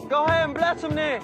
Go ahead and bless them then.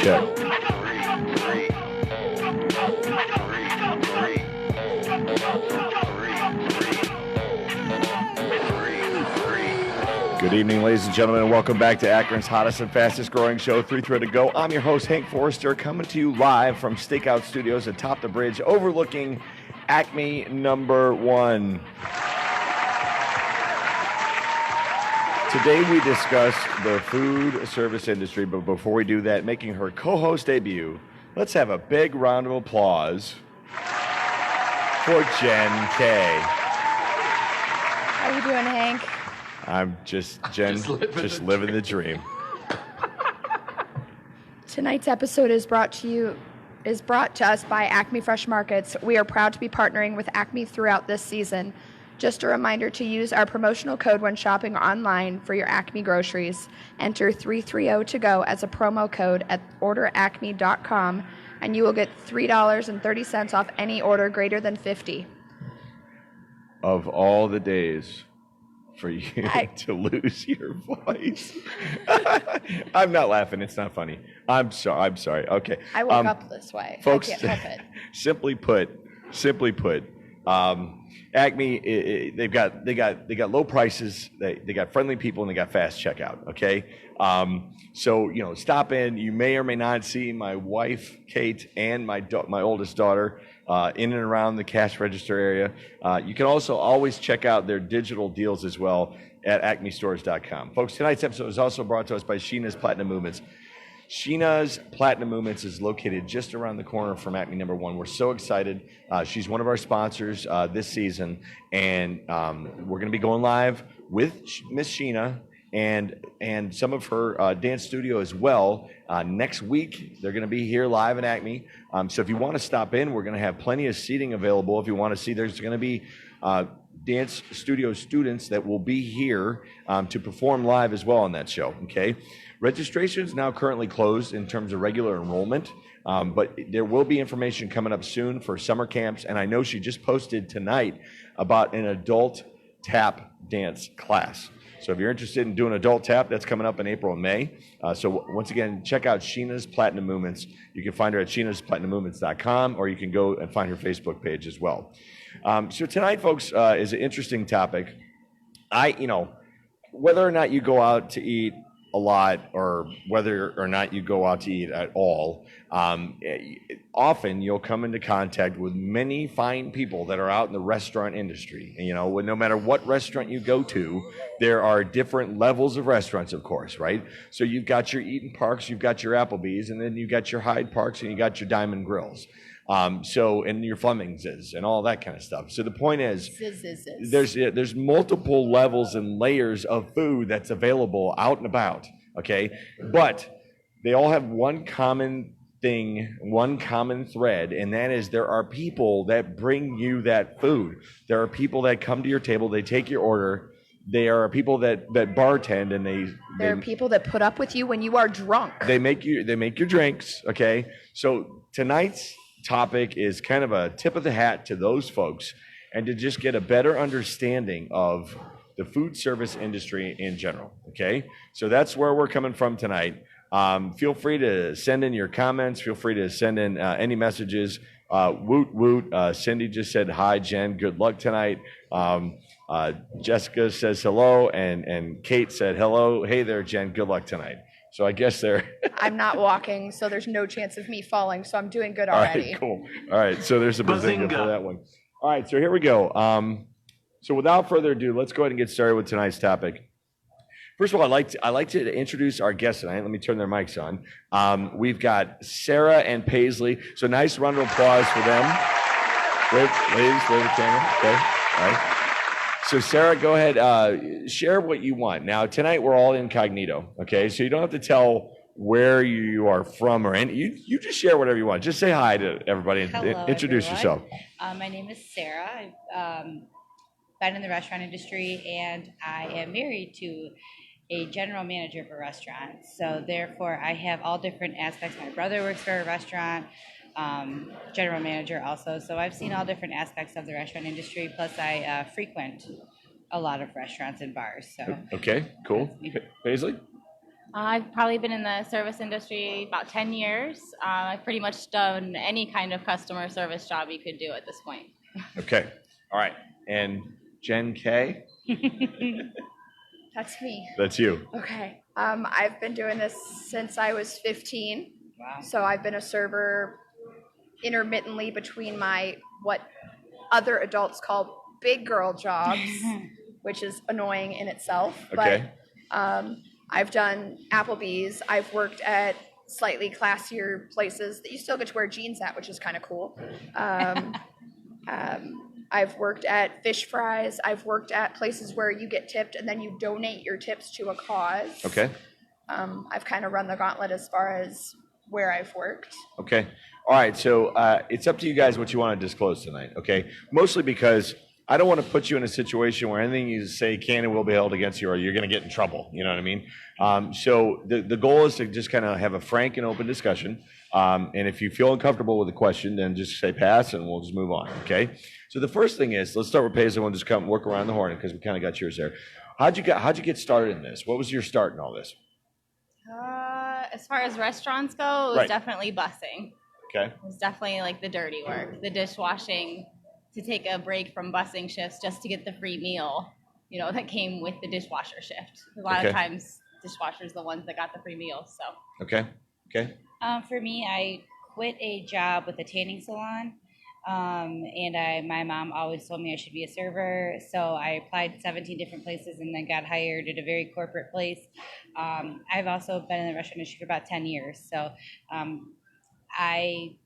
Check. Good evening, ladies and gentlemen, and welcome back to Akron's hottest and fastest growing show, 3 to Go. I'm your host, Hank Forrester, coming to you live from Stakeout Studios atop the bridge overlooking Acme #1. Today we discuss the food service industry, but before we do that, making her co-host debut, let's have a big round of applause for Jen K. How you doing, Hank? I'm just living the dream. Tonight's episode is brought to us by Acme Fresh Markets. We are proud to be partnering with Acme throughout this season. Just a reminder to use our promotional code when shopping online for your Acme groceries. Enter 330 to go as a promo code at orderacme.com, and you will get $3.30 off any order greater than 50. Of all the days for you to lose your voice. I'm not laughing. It's not funny. I'm sorry. Okay. I woke up this way. Folks, I can't help it. Simply put, Acme, they got low prices, they got friendly people, and they got fast checkout. Okay, so stop in. You may or may not see my wife Kate and my oldest daughter in and around the cash register area. You can also always check out their digital deals as well at acmestores.com. Folks, tonight's episode is also brought to us by Sheena's Platinum Movements. Sheena's Platinum Movements is located just around the corner from Acme #1. We're so excited. She's one of our sponsors this season, and we're going to be going live with Miss Sheena and some of her dance studio as well. Next week, they're going to be here live in Acme. So if you want to stop in, we're going to have plenty of seating available. If you want to see, there's going to be dance studio students that will be here to perform live as well on that show, okay? Registration is now currently closed in terms of regular enrollment. But there will be information coming up soon for summer camps, and I know she just posted tonight about an adult tap dance class. So if you're interested in doing adult tap, that's coming up in April and May. So once again, check out Sheena's Platinum Movements. You can find her at sheenasplatinummovements.com, or you can go and find her Facebook page as well. So tonight, folks, is an interesting topic. Whether or not you go out to eat a lot, or whether or not you go out to eat at all, often you'll come into contact with many fine people that are out in the restaurant industry. And, no matter what restaurant you go to, there are different levels of restaurants, of course, right? So you've got your Eaton Parks, you've got your Applebee's, and then you've got your Hyde Parks, and you got your Diamond Grills. And your Fleming's and all that kind of stuff. So the point is, there's multiple levels and layers of food that's available out and about, okay? But they all have one common thing, one common thread, and that is there are people that bring you that food. There are people that come to your table, they take your order. There are people that bartend, and there are people that put up with you when you are drunk. They make your drinks, okay? So tonight's topic is kind of a tip of the hat to those folks, and to just get a better understanding of the food service industry in general, okay? So that's where we're coming from tonight. Feel free to send in your comments. Feel free to send in any messages. Woot woot. Cindy just said, hi, Jen. Good luck tonight. Jessica says hello, and Kate said hello. Hey there, Jen. Good luck tonight. So I guess they're... I'm not walking, so there's no chance of me falling, so I'm doing good already. All right, cool. All right, so there's a bazinga for that one. All right, so here we go. So without further ado, let's go ahead and get started with tonight's topic. First of all, I'd like to introduce our guests tonight. Let me turn their mics on. We've got Sarah and Paisley. So nice round of applause for them. Ladies, wave the camera. Okay, all right. So Sarah, go ahead, share what you want. Now, tonight we're all incognito, okay? So you don't have to tell where you are from or any. You just share whatever you want. Just say hi to everybody and Hello, introduce everyone. yourself. My name is Sarah. I've been in the restaurant industry, and I am married to a general manager of a restaurant. So therefore, I have all different aspects. My brother works for a restaurant. General manager also. So I've seen all different aspects of the restaurant industry. Plus, I frequent a lot of restaurants and bars. So Okay, cool. Paisley? I've probably been in the service industry about 10 years. I've pretty much done any kind of customer service job you could do at this point. Okay, all right. And Jen K? That's me. That's you. Okay. I've been doing this since I was 15. wow. So I've been a server intermittently between my what other adults call big girl jobs, which is annoying in itself. Okay. But I've done Applebee's. I've worked at slightly classier places that you still get to wear jeans at, which is kind of cool. I've worked at Fish Fries. I've worked at places where you get tipped and then you donate your tips to a cause. Okay. I've kind of run the gauntlet as far as where I've worked. Okay. All right. So it's up to you guys what you want to disclose tonight. Okay. Mostly because I don't want to put you in a situation where anything you say can and will be held against you, or you're going to get in trouble. You know what I mean? So the goal is to just kind of have a frank and open discussion. And if you feel uncomfortable with the question, then just say pass and we'll just move on. Okay. So the first thing is, let's start with Paisley. We'll just come work around the horn because we kind of got yours there. How'd you get started in this? What was your start in all this? As far as restaurants go, it was Right. definitely busing. Okay. It was definitely like the dirty work, the dishwashing, to take a break from busing shifts just to get the free meal, that came with the dishwasher shift. A lot Okay. of times, dishwashers the ones that got the free meal. So Okay. Okay. For me, I quit a job with a tanning salon, and my mom always told me I should be a server. So I applied 17 different places and then got hired at a very corporate place. I've also been in the restaurant industry for about 10 years. So I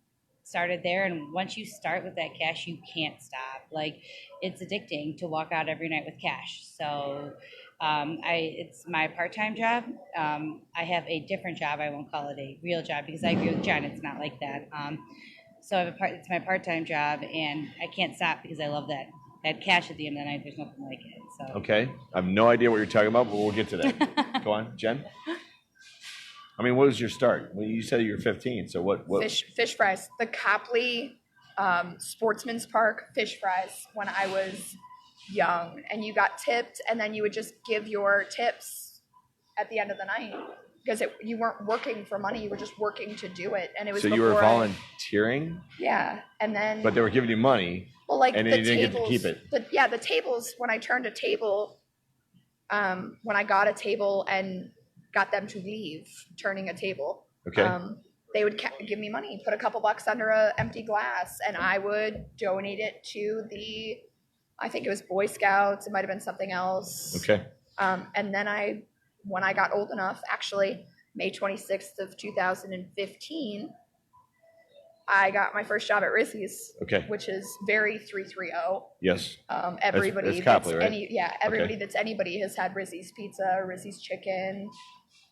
started there, and once you start with that cash, you can't stop. Like, it's addicting to walk out every night with cash. So it's my part-time job. I have a different job. I won't call it a real job because I agree with John. It's not like that. So it's my part-time job, and I can't stop because I love that cash at the end of the night. There's nothing like it. So Okay. I have no idea what you're talking about, but we'll get to that. Go on, Jen. I mean, what was your start? Well, you said you were 15. So what? Fish fries. The Copley Sportsman's Park fish fries when I was young, and you got tipped, and then you would just give your tips at the end of the night because you weren't working for money; you were just working to do it, and it was. So you were volunteering? Yeah, and then. But they were giving you money. Well, like and then you didn't get to keep it. The tables. When I turned a table, when I got a table and got them to leave turning a table. Okay. They would give me money, put a couple bucks under an empty glass, and I would donate it to I think it was Boy Scouts. It might have been something else. Okay. And then when I got old enough, actually, May 26th of 2015, I got my first job at Rizzi's. Okay. Which is very 330. Yes. Everybody that's Copley, right? Everybody that's anybody has had Rizzi's pizza, Rizzi's chicken.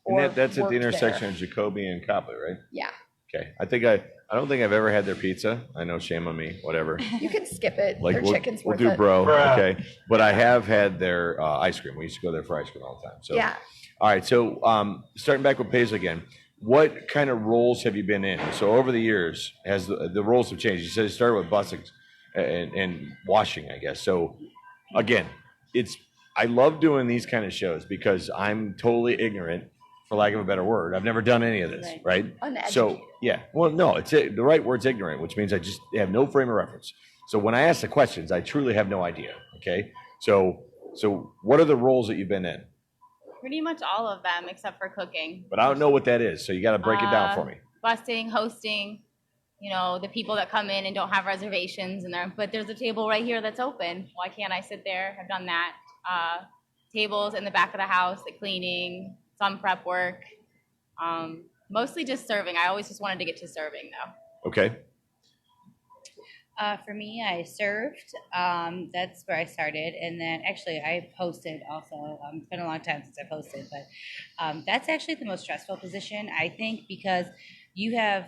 And that's at the intersection there. of Jacoby and Copley, right? Yeah. Okay. I don't think I've ever had their pizza. I know, shame on me, whatever. You can skip it. Like their chicken's we'll worth do it. bro. Okay. But I have had their ice cream. We used to go there for ice cream all the time. So yeah. All right. So starting back with Paisley again, what kind of roles have you been in? So over the years, has the roles have changed? You said you started with busing and washing, I guess. So again, I love doing these kind of shows because I'm totally ignorant, for lack of a better word. I've never done any of this, right? Uneducated. So yeah, well, no, the right word's ignorant, which means I just have no frame of reference. So when I ask the questions, I truly have no idea. Okay, so what are the roles that you've been in? Pretty much all of them except for cooking. But I don't know what that is, so you got to break it down for me. Busting, hosting, the people that come in and don't have reservations, but there's a table right here that's open. Why can't I sit there? I've done that. Tables in the back of the house, the cleaning, some prep work. Mostly just serving. I always just wanted to get to serving though. Okay. For me, I served. That's where I started, and then actually I hosted also. It's been a long time since I've hosted, but that's actually the most stressful position, I think, because you have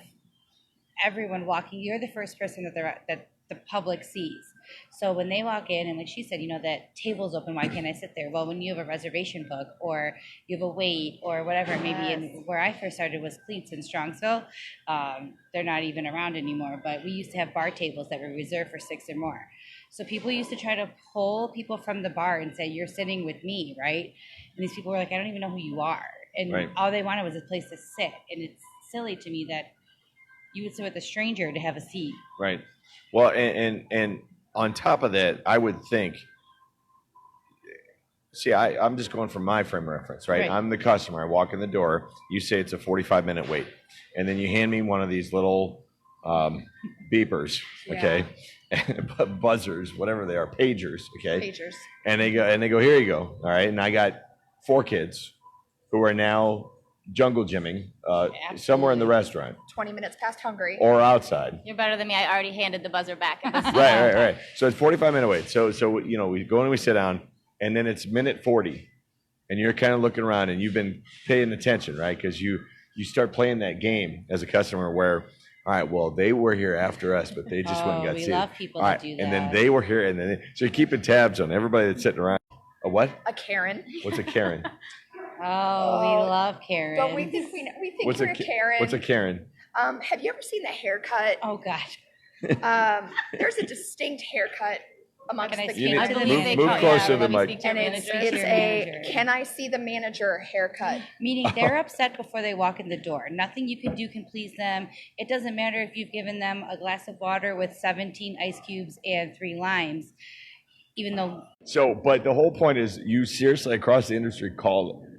everyone walking. You're the first person that the public sees. So when they walk in, and like she said, that table's open, why can't I sit there? Well, when you have a reservation book or you have a wait or whatever it may be, and where I first started was Cleats in Strongsville. They're not even around anymore, but we used to have bar tables that were reserved for 6 or more. So people used to try to pull people from the bar and say, you're sitting with me, right? And these people were like, I don't even know who you are. And all they wanted was a place to sit. And it's silly to me that you would sit with a stranger to have a seat. Right. Well, and on top of that, I would think, I'm just going from my frame of reference, right? I'm the customer. I walk in the door. You say it's a 45-minute wait. And then you hand me one of these little beepers, okay? Buzzers, whatever they are, pagers, okay? Pagers. And they go, here you go, all right? And I got 4 kids who are now jungle gymming somewhere in the restaurant. 20 minutes past hungry. Or outside. You're better than me. I already handed the buzzer back. Right. So it's 45-minute wait. So we go and we sit down, and then it's minute 40, and you're kind of looking around, and you've been paying attention, right? Because you start playing that game as a customer where, all right, well, they were here after us, but they just went and got seated. We love people that do that. And then they were here, and then so you're keeping tabs on everybody that's sitting around. A what? A Karen. What's a Karen? Oh, we love Karen. Don't we think we're a Karen? What's a Karen? Have you ever seen the haircut? Oh gosh. There's a distinct haircut amongst the You Karens. move closer to the mic. And it's a can I see the manager haircut? Meaning they're upset before they walk in the door. Nothing you can do can please them. It doesn't matter if you've given them a glass of water with 17 ice cubes and 3 limes. Even though. So, but the whole point is, you seriously across the industry call it.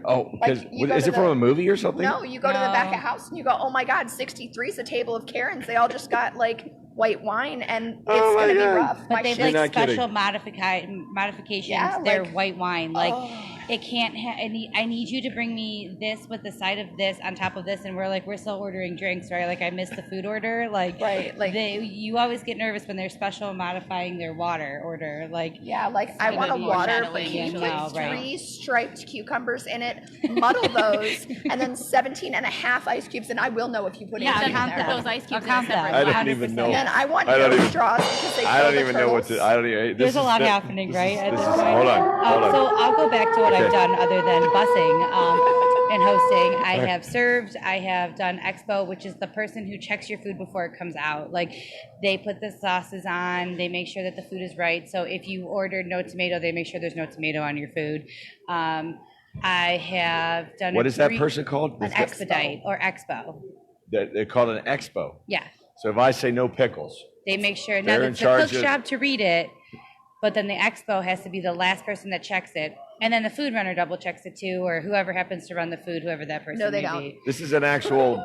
Oh, because is it from a movie or something? No, you go to the back of the house and you go, oh my God, 63 is a table of Karens. They all just got like white wine and it's going to be rough. But they've like special modifications. They're white wine. Like it can't I need you to bring me this with the side of this on top of this. And we're still ordering drinks, right? Like I missed the food order. Like, right. Like you always get nervous when they're special modifying their water order. Like, yeah, like I want a water, but can you put 3 striped cucumbers in it, muddle those, and then 17 and a half ice cubes, and I will know if you put anything in there. Those ice cubes count that. I don't even know. And then I want no straws because they I don't kill even the know what turtles. to. I don't even. There's a lot happening, right? At this point. Hold on. So I'll go back to what I've done other than busing. and hosting. I have served. I have done expo, which is the person who checks your food before it comes out. Like they put the sauces on, they make sure that the food is right. So if you ordered no tomato, they make sure there's no tomato on your food. I have done. What is that person called? An expedite or expo. They call it an expo. Yeah. So if I say no pickles, they make sure. They're Now in it's the charge cook's of- job to read it, but then the expo has to be the last person that checks it, and then the food runner double checks it too, or whoever happens to run the food, whoever that person No, they may don't. be. this is an actual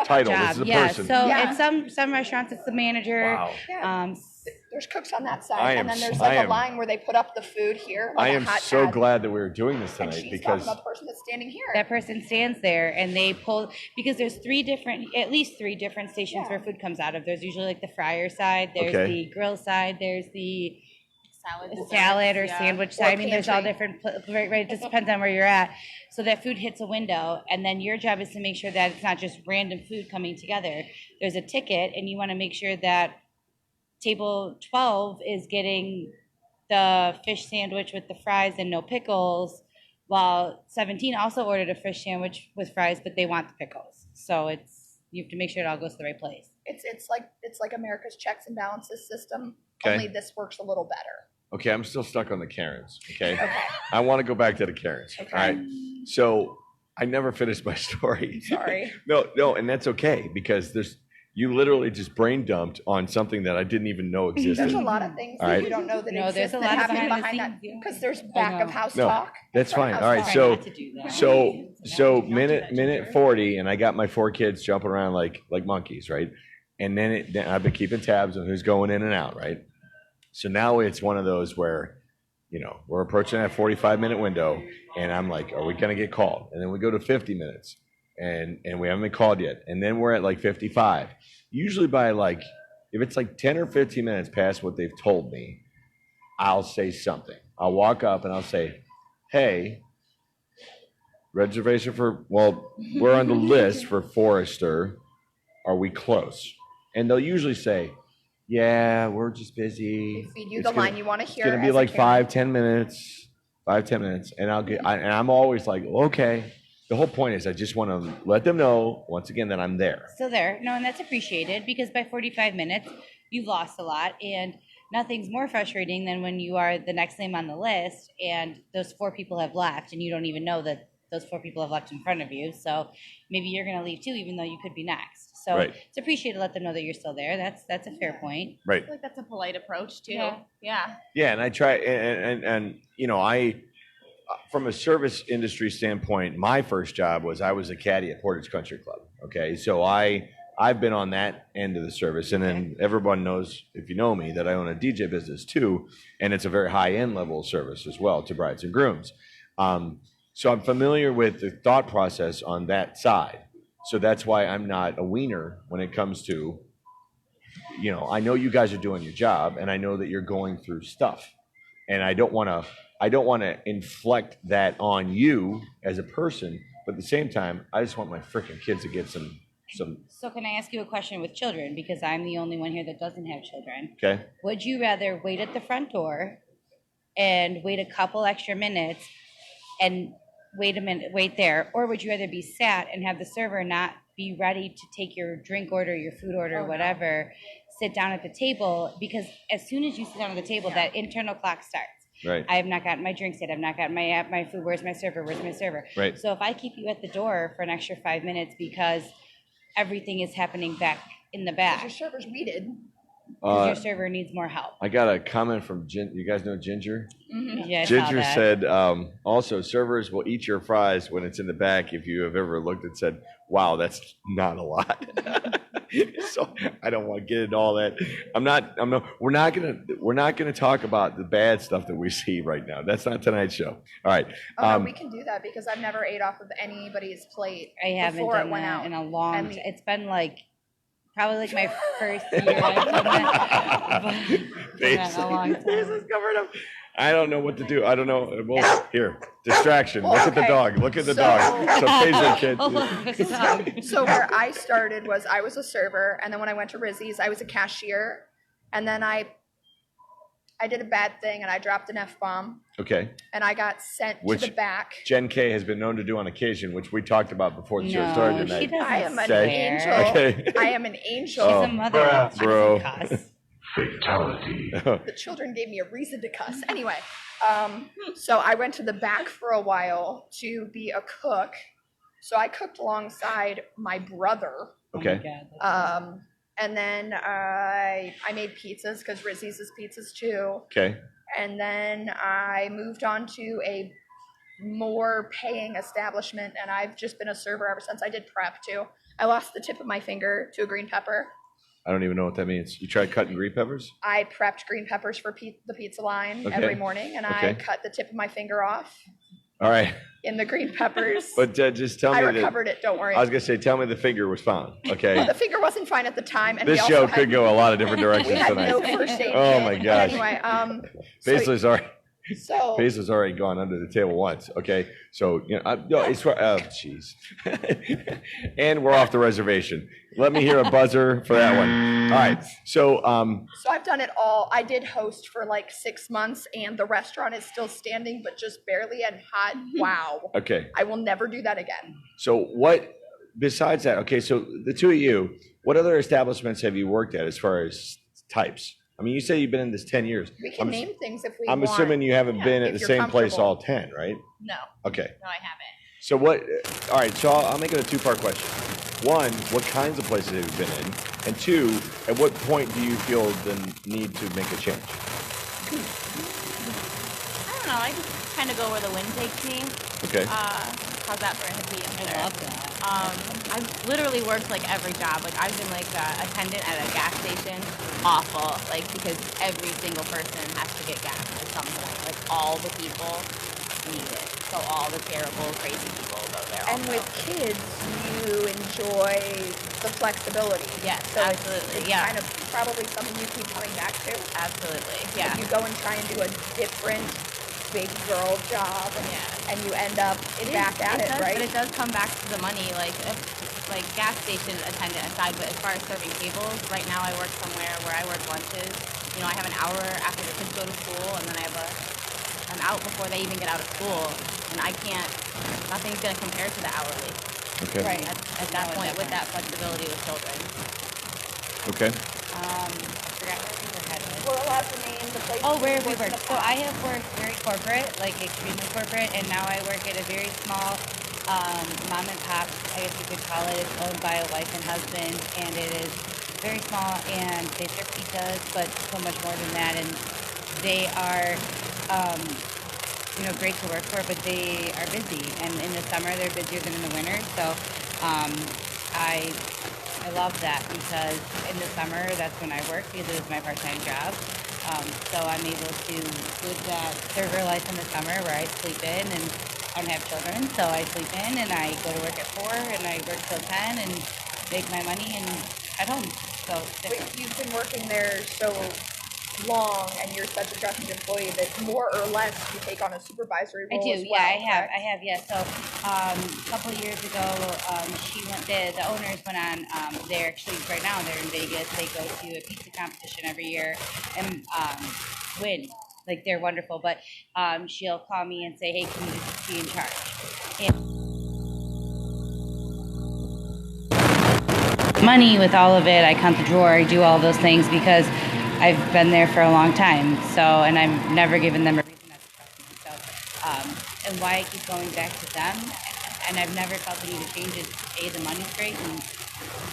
title. This Job. is a Yeah. person. So Yeah. at some restaurants it's the manager. Wow. Yeah. There's cooks on that I side, am and then there's s- like I a am- line where they put up the food here. Like I a am hot so pad, glad that we were doing this and tonight she's because talking about the person that's standing here. That person stands there and they pull because there's at least three different stations Yeah. where food comes out of. There's usually like the fryer side, there's Okay. the grill side, there's the Salad, salad or yeah. sandwich Or side. I mean, there's all pantry. different, right? It just depends on where you're at. So that food hits a window, and then your job is to make sure that it's not just random food coming together. There's a ticket, and you want to make sure that table 12 is getting the fish sandwich with the fries and no pickles, while 17 also ordered a fish sandwich with fries, but they want the pickles. So you have to make sure it all goes to the right place. It's like America's checks and balances system. Okay. Only this works a little better. okay, I'm still stuck on the Karens. Okay, Okay. I want to go back to the Karens. Okay. All right. So I never finished my story. Sorry. No, and that's okay because you literally just brain dumped on something that I didn't even know existed. There's a lot of things All that right. you don't know that No, exist there's a that lot of happen behind the behind that scenes, yeah. because there's I back of know. house No, talk. that's front fine. house All right, talk. so- Try not to do that. So minute 40, and I got my 4 kids jumping around like monkeys, right? And then I've been keeping tabs on who's going in and out, right? So now it's one of those where, we're approaching that 45-minute window, and I'm like, are we gonna get called? And then we go to 50 minutes, and we haven't been called yet, and then we're at like 55. Usually by like, if it's like 10 or 15 minutes past what they've told me, I'll say something. I'll walk up and I'll say, hey, reservation we're on the list for Forrester. Are we close? And they'll usually say, yeah, we're just busy. They feed you It's the gonna- line you want to hear. It's gonna be as a like Karen. 5-10 minutes, 5-10 minutes, and I'm always like, okay. The whole point is I just want to let them know once again that I'm there. Still there. No, and that's appreciated because by 45 minutes, you've lost a lot. And nothing's more frustrating than when you are the next name on the list and those 4 people have left and you don't even know that those 4 people have left in front of you. So maybe you're going to leave too, even though you could be next. So Right. it's appreciated to let them know that you're still there. That's a fair point. Right. I feel like that's a polite approach too. Yeah. Yeah. Yeah, and I try, and I, from a service industry standpoint, my first job was I was a caddy at Portage Country Club. Okay, so I've been on that end of the service, and then everyone knows, if you know me, that I own a DJ business too, and it's a very high end level of service as well to brides and grooms. So I'm familiar with the thought process on that side. So that's why I'm not a wiener when it comes to, I know you guys are doing your job, and I know that you're going through stuff, and I don't want to inflect that on you as a person, but at the same time, I just want my freaking kids to get some. So can I ask you a question with children? Because I'm the only one here that doesn't have children. Okay. Would you rather wait at the front door and wait a couple extra minutes and wait there, or would you rather be sat and have the server not be ready to take your drink order, your food order, whatever, sit down at the table? Because as soon as you sit down at the table, that internal clock starts. Right. I have not gotten my drinks yet. I've not gotten my food. Where's my server? Where's my server? Right. So if I keep you at the door for an extra 5 minutes because everything is happening back in the back, Your server's weeded. because your server needs more help. I got a comment from you guys know Ginger? Yeah, I saw Ginger that. said, also, servers will eat your fries when it's in the back. If you have ever looked and said, wow, that's not a lot. So I don't want to get into all that. We're not gonna talk about the bad stuff that we see right now. That's not tonight's show. All right. Oh, no, we can do that because I've never ate off of anybody's plate I haven't before done it went that out. in a long And time. It's been probably like my first year I've done that. But it's been a long Face time. is covered up. I don't know what to do. I don't know. Well, here, distraction. Well, Look at the okay. dog. Look at the So- dog. So Taser kid. Oh, look, there's a dog. So where I started was I was a server, and then when I went to Rizzy's, I was a cashier, and then I I did a bad thing and I dropped an F-bomb Okay. and I got sent Which- to the back. Jen K has been known to do on occasion, which we talked about before the show No, started she tonight. doesn't I am an swear. angel. Okay. I am an angel. She's Oh, a mother. She bro. doesn't cuss. Fatality. The children gave me a reason to cuss. Anyway, so I went to the back for a while to be a cook. So I cooked alongside my brother. Okay. Oh my God. And then I made pizzas because Rizzi's is pizzas too. Okay. And then I moved on to a more paying establishment, and I've just been a server ever since. I did prep too. I lost the tip of my finger to a green pepper. I don't even know what that means. You tried cutting green peppers? I prepped green peppers for the pizza line Okay. every morning, and I Okay. cut the tip of my finger off All right. in the green peppers. But just tell me I that. recovered it, don't worry. I was going to say, tell me the finger was found. Okay. Well, the finger wasn't fine at the time, and This we also show had, could go a lot of different we directions had tonight. no first aid Oh kit. my But gosh. anyway, Paisley's already. so Paisley's already gone under the table once. Okay, so no, it's jeez, and we're off the reservation. Let me hear a buzzer for that one. All right, so So I've done it all. I did host for like 6 months, and the restaurant is still standing, but just barely and hot. Wow. okay, I will never do that again. so what besides that? Okay, so the two of you, what other establishments have you worked at as far as types? I mean, you say you've been in this 10 years. We can name things if we I'm want. assuming you haven't been at if the you're same place comfortable. all 10, right? No, Okay. no, I haven't. So what? All right. So I'll make it a two-part question. One, what kinds of places have you been in? And two, at what point do you feel the need to make a change? I don't know. I just kind of go where the wind takes me. Okay. How's that for a hippie? I'm I sure. love that. I've literally worked like every job. Like I've been like a attendant at a gas station. Awful. Like because every single person has to get gas at some point. Like all the people need it. So all the terrible, crazy people go there. And also. with kids, you enjoy the flexibility. Yes, So absolutely, It's yeah. kind of probably something you keep coming back to. Absolutely. Yeah. If you go and try and do a different big girl job, Yeah. and you end up back at it, does, right? But it does come back to the money, like gas station attendant aside. But as far as serving tables, right now I work somewhere where I work lunches. You know, I have an hour after the kids go to school, and then I'm out before they even get out of school, and I can't. Nothing's gonna compare to the hourly. Okay. Right. At that No, point, with different. that flexibility with children. Okay. Forgot where we were headed. We're allowed to name the place. Oh, where have we in the worked? So past. I have worked very corporate, like extremely corporate, and now I work at a very small mom and pop, I guess you could call it. It's owned by a wife and husband, and it is very small, and they serve pizzas, but so much more than that. And they are, great to work for, but they are busy. And in the summer, they're busier than in the winter. So I love that because in the summer, that's when I work because it is my part-time job. So I'm able to live that server life in the summer where I sleep in and I don't have children, so I sleep in and I go to work at 4 and I work till 10 and make my money and head home. So it's Wait, different. you've been working there so long, and you're such a trusted employee that more or less you take on a supervisory I role do, as well. yeah, correct? I have, yeah. So a couple of years ago, the owners went on. They're actually right now they're in Vegas. They go to a pizza competition every year and win. Like they're wonderful, but she'll call me and say, "Hey, can you just be in charge?" And money with all of it, I count the drawer, I do all those things because I've been there for a long time. So, and I've never given them a reason not to trust me. So, and why I keep going back to them, and I've never felt the need to change it. A, the money's great, and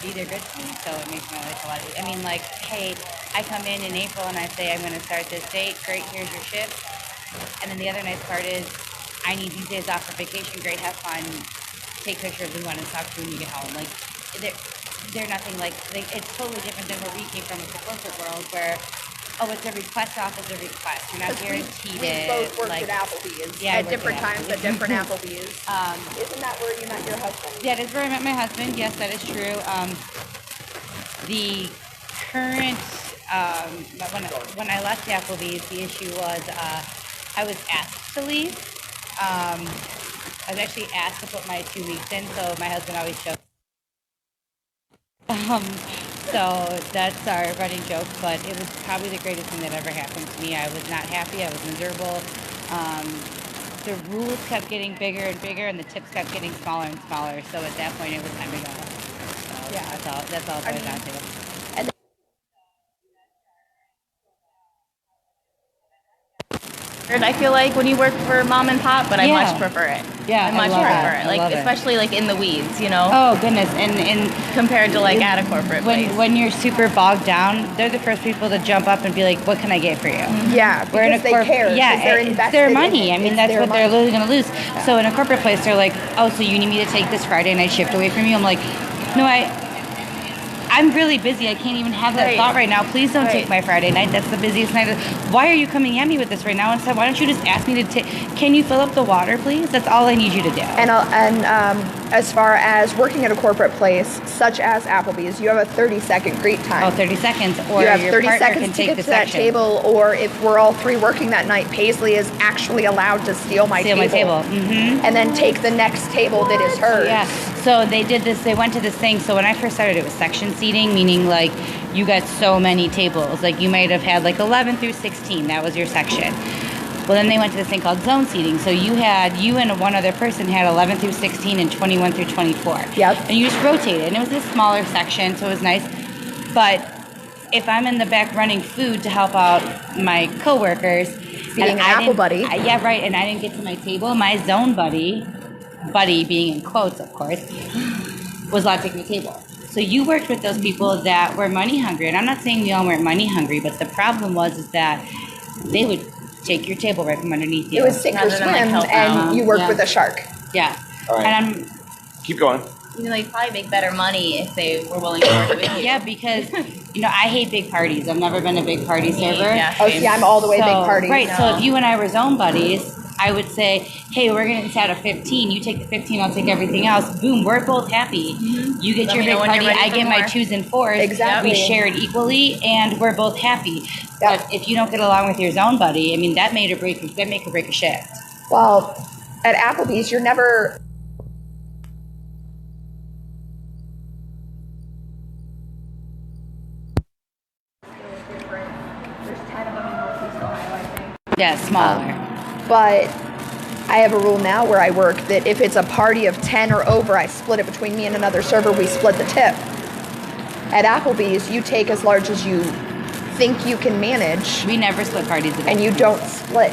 B, they're good to me. So it makes my life a lot easier. I mean, like, hey, I come in April and I say I'm going to start this date. Great, here's your shift. And then the other nice part is, I need these days off for vacation. Great, have fun. Take pictures. We want to talk to you when you get home. Like, they're nothing like it's totally different than where we came from with the corporate world, where it's a request off is a request. You're not 'Cause guaranteed we it. both worked like, at Applebee's Yeah, I at worked different at times at Applebee's. different Applebee's. Um, Isn't that where you met your husband? that is where I met my husband. Yes, that is true. The current when I left Applebee's, the issue was I was asked to leave. I was actually asked to put my 2 weeks in, so my husband always jokes. So that's our running joke, but it was probably the greatest thing that ever happened to me. I was not happy. I was miserable. The rules kept getting bigger and bigger, and the tips kept getting smaller and smaller. So at that point, it was time to go. So Yeah. that's all it boils down to. I feel like when you work for mom and pop, but I Yeah. much prefer it. Yeah, I much love prefer it. it. I Like love it. especially like in the weeds, you know, Oh goodness, and compared to like at a corporate place. when you're super bogged down, they're the first people to jump up and be like, "What can I get for you?" Yeah, We're in because a they care. Yeah, because they're it's invested their in money. it. I mean, It's that's their what they're money. literally going to lose. So in a corporate place, they're like, "Oh, so you need me to take this Friday night shift away from you?" I'm like, "No, I'm really busy. I can't even have that Right. thought right now. Please don't Right. take my Friday night. That's the busiest night. Why are you coming at me with this right now? Instead, why don't you just ask me to take? Can you fill up the water, please? That's all I need you to do." And as far as working at a corporate place, such as Applebee's, you have a 30-second greet time. Oh, 30 seconds, or you have your 30 partner seconds can to take get the to that section. table, or if we're all three working that night, Paisley is actually allowed to steal my Steal table. my table. Mm-hmm. And then take the next table that is hers. Yeah. So they did this. They went to this thing. So when I first started, it was section seating, meaning like you got so many tables. Like you might have had like 11 through 16. That was your section. Well, then they went to this thing called zone seating. So you and one other person had 11 through 16 and 21 through 24. Yep. And you just rotated. And it was a smaller section, so it was nice. But if I'm in the back running food to help out my coworkers, Being an apple buddy. Yeah, right. And I didn't get to my table. My zone buddy being in quotes, of course, was allowed to take my table. So you worked with those people that were money hungry. And I'm not saying we all weren't money hungry, but the problem is that they would take your table right from underneath you. It was sink or Rather than, swim, like, help and out. you worked Yeah. with a shark. Yeah. All right. And Keep going. You know, they'd probably make better money if they were willing to work with you. yeah, because I hate big parties. I've never been a big party server. Yeah, Oh, same. see, I'm all the way big So- party. Right. So No. if you and I were zone buddies, I would say, "Hey, we're gonna set a 15. You take the 15. I'll take everything else. Boom. We're both happy. You get Let your me know big when party. you're ready I for get my more. 2s and 4s. Exactly. We share it equally, and we're both happy. Yep. But if you don't get along with your zone buddy, I mean, that make or break a shift. Well, at Applebee's, you're never. There's 10 of them in Northeast Ohio, I think. Yeah, smaller. But I have a rule now where I work that if it's a party of 10 or over, I split it between me and another server. We split the tip. At Applebee's, you take as large as you think you can manage, We never split parties. and you don't split.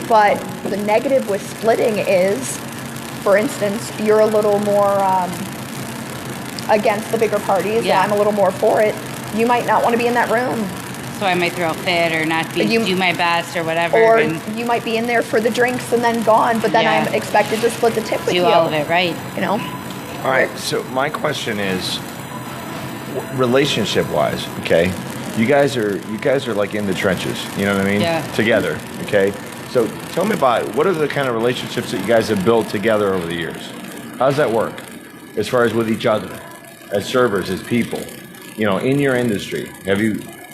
But the negative with splitting is, for instance, you're a little more against the bigger parties, Yeah. and I'm a little more for it. You might not want to be in that room, So I might throw a fit or not You- do my best or whatever, or and you might be in there for the drinks and then gone, but then Yeah. I'm expected to split the tip with do you. all of it right. You know? All right. So my question is, relationship wise, okay? You guys are like in the trenches. You know what I mean? Yeah. Together. Okay. So tell me about what are the kind of relationships that you guys have built together over the years? How does that work, as far as with each other, as servers, as people? In your industry, do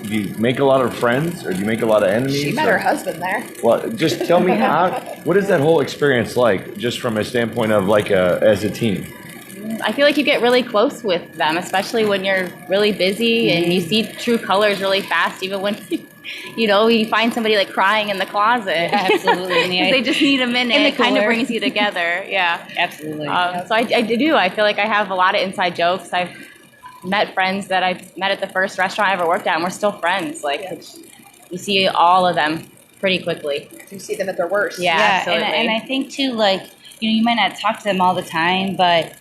you make a lot of friends, or do you make a lot of enemies? She met or- her husband there. Well, just tell me what is that whole experience like, just from a standpoint of like as a team? I feel like you get really close with them, especially when you're really busy and you see true colors really fast, even when you find somebody like crying in the closet. Absolutely. And the- They just need a minute. In the It kind of cooler. brings you together. Yeah. Absolutely. So I do. I feel like I have a lot of inside jokes. I've met friends that I met at the first restaurant I ever worked at, and we're still friends. Like, you see all of them pretty quickly. You see them at their worst. Yeah, absolutely. and I think too, like, you might not talk to them all the time, but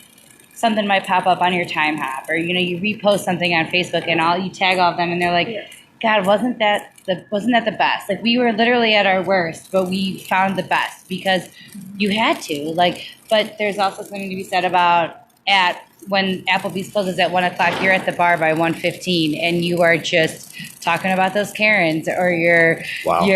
something might pop up on your time hop, or you repost something on Facebook and you tag all of them, and they're like, God, wasn't that the best? Like, we were literally at our worst, but we found the best because you had to. Like, but there's also something to be said about when Applebee's closes at 1:00, you're at the bar by 1:15, and you are just talking about those Karens, or you're Wow.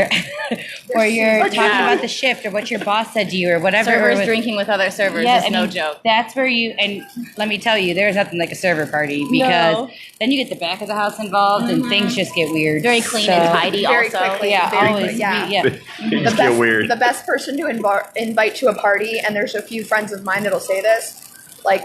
or you're talking Yeah. about the shift, or what your boss said to you, or whatever. Servers or drinking with other servers is no joke. That's where and let me tell you, there's nothing like a server party, because No. then you get the back of the house involved, and things just get weird. Very clean and tidy Very also. quickly. Yeah, Very always. quick, yeah. Things get weird. The best person to invite to a party, and there's a few friends of mine that'll say this, like,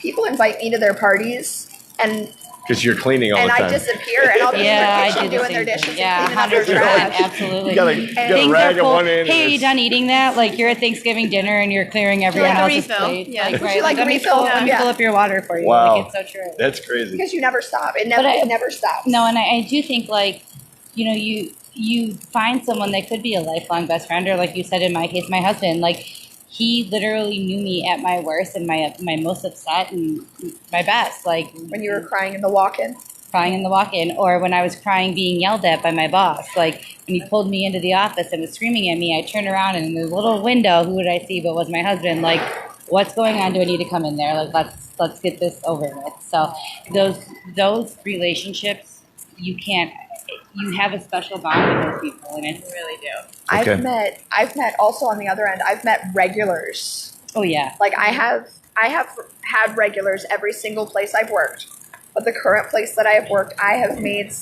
people invite me to their parties, and because you're cleaning all and the I time. disappear, and I'll be Yeah, in I the kitchen do the doing their same dishes thing. and Yeah, cleaning up their 100%, trash. absolutely. You got a Things rag are of full. one end. Hey, are and you it's- done eating that? Like you're at Thanksgiving dinner and you're clearing everyone like a else's refill. plate. Yeah. Like, Would right, you like a let me refill? pull, let me Yeah. pull up your water for you. Wow, Like it's so true. that's crazy. Because you never stop. It never stops. No, and I do think like, you find someone that could be a lifelong best friend, or like you said in my case, my husband, like he literally knew me at my worst and my most upset and my best, like When you were crying in the walk-in. crying in the walk-in, or when I was crying being yelled at by my boss. Like when he pulled me into the office and was screaming at me, I turned around and in the little window, who would I see but was my husband. Like, what's going on? Do I need to come in there? Like, let's get this over with. So those relationships, you have a special bond with those people, and it's You really do. Okay. I've met also on the other end, I've met regulars. oh yeah. Like I have had regulars every single place I've worked. But the current place that I have worked, I have made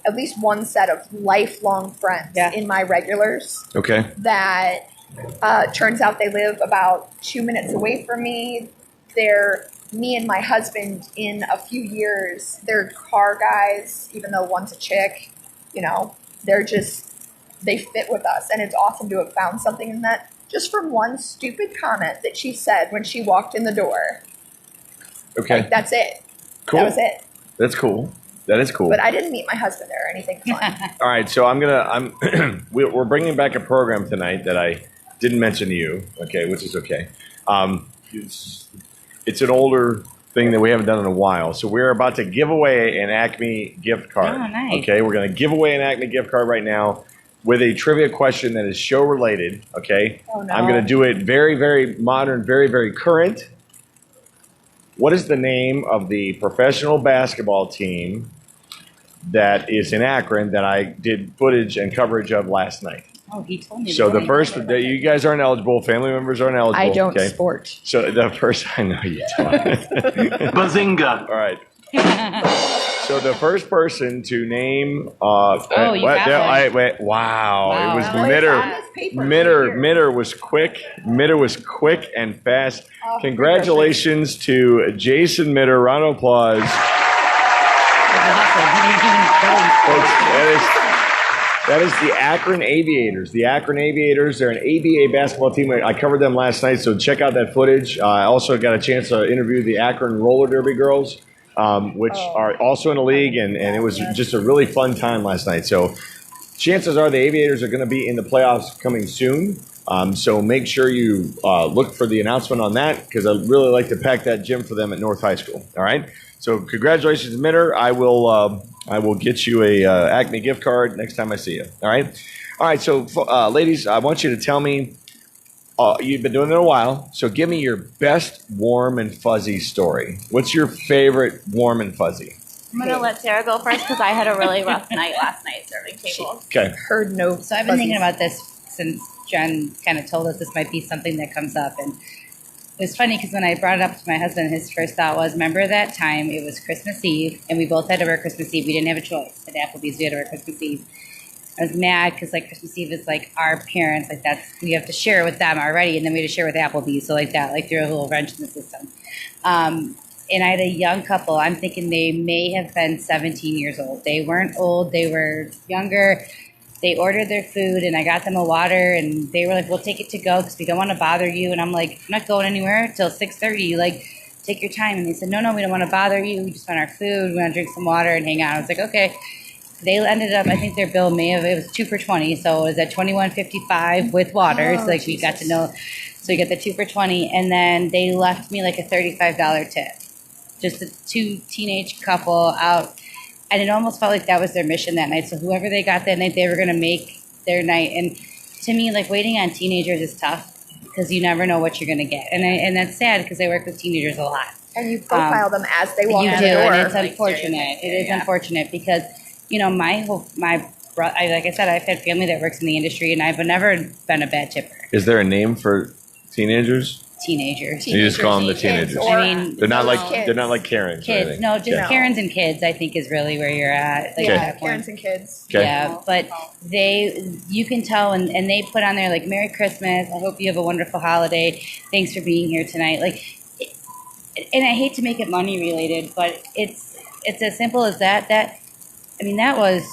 at least one set of lifelong friends in my regulars Okay. that turns out they live about 2 minutes away from me. They're me and my husband in a few years. They're car guys, even though one's a chick. They fit with us, and it's awesome to have found something in that just from one stupid comment that she said when she walked in the door. Okay. Like, that's it. Cool. That was it. That's cool. That is cool. But I didn't meet my husband there or anything fun. All right, so we're bringing back a program tonight that I didn't mention to you, okay, which is okay. It's an older thing that we haven't done in a while. So we're about to give away an Acme gift card. Oh, nice. Okay, we're going to give away an Acme gift card right now with a trivia question that is show related, okay? Oh, no. I'm going to do it very, very modern, very, very current. What is the name of the professional basketball team that is in Akron that I did footage and coverage of last night? Oh, he told me. So the first, you guys aren't eligible. Family members aren't eligible. I don't okay? sport. So the first, I know you don't. Bazinga. All right. So the first person to name. you got one. Wait, wow. Wow. It was That was Mitter. on this paper Mitter. right here. Mitter was quick. Mitter was quick and fast. Oh, Congratulations to Jason Mitter. Round of applause. Folks, that is the Akron Aviators. The Akron Aviators, they're an ABA basketball team. I covered them last night, so check out that footage. I also got a chance to interview the Akron Roller Derby girls, which are also in the league, and it was just a really fun time last night. So chances are the Aviators are going to be in the playoffs coming soon. So make sure you look for the announcement on that, because I'd really like to pack that gym for them at North High School. All right? So congratulations, Mitter. I will get you a Acme gift card next time I see you. All right? All right, so ladies, I want you to tell me, you've been doing it a while, so give me your best warm and fuzzy story. What's your favorite warm and fuzzy? I'm gonna let Sarah go first because I had a really rough night last night serving tables. Okay. Heard no. So I've been thinking about this since Jen kind of told us this might be something that comes up, and it was funny because when I brought it up to my husband, his first thought was, remember that time it was Christmas Eve and we both had to work Christmas Eve. We didn't have a choice. At Applebee's, we had to work Christmas Eve. I was mad because like Christmas Eve is like our parents, like we have to share with them already, and then we had to share with Applebee's. So like that, like threw a little wrench in the system. And I had a young couple. I'm thinking they may have been 17 years old. They weren't old. They were younger. They ordered their food, and I got them a water, and they were like, we'll take it to go because we don't want to bother you. And I'm like, I'm not going anywhere till 6:30. Like, take your time. And they said, no, we don't want to bother you. We just want our food. We want to drink some water and hang out. I was like, okay. They ended up, I think their bill it was 2 for $20. So it was at $21.55 with water. So like we got to know. So we got the 2 for $20. And then they left me like a $35 tip. Just a two teenage couple out. And it almost felt like that was their mission that night. So whoever they got that night, they were going to make their night. And to me, like waiting on teenagers is tough because you never know what you're going to get. And that's sad because I work with teenagers a lot. And you profile them as they walk You in do, the door. and it's unfortunate. It is unfortunate because, like I said, I've had family that works in the industry, and I've never been a bad tipper. Is there a name for teenagers? Teenagers. You just call them the Kids, teenagers. or- I mean, They're not like kids. they're not like Karens or Kids. anything. No, just Okay. Karens and kids, I think, is really where you're at. Like, Okay. at Yeah, that point. parents and kids. Okay. Yeah, but you can tell, and they put on there like, Merry Christmas, I hope you have a wonderful holiday, thanks for being here tonight. Like, and I hate to make it money related, but it's as simple as that. I mean, that was,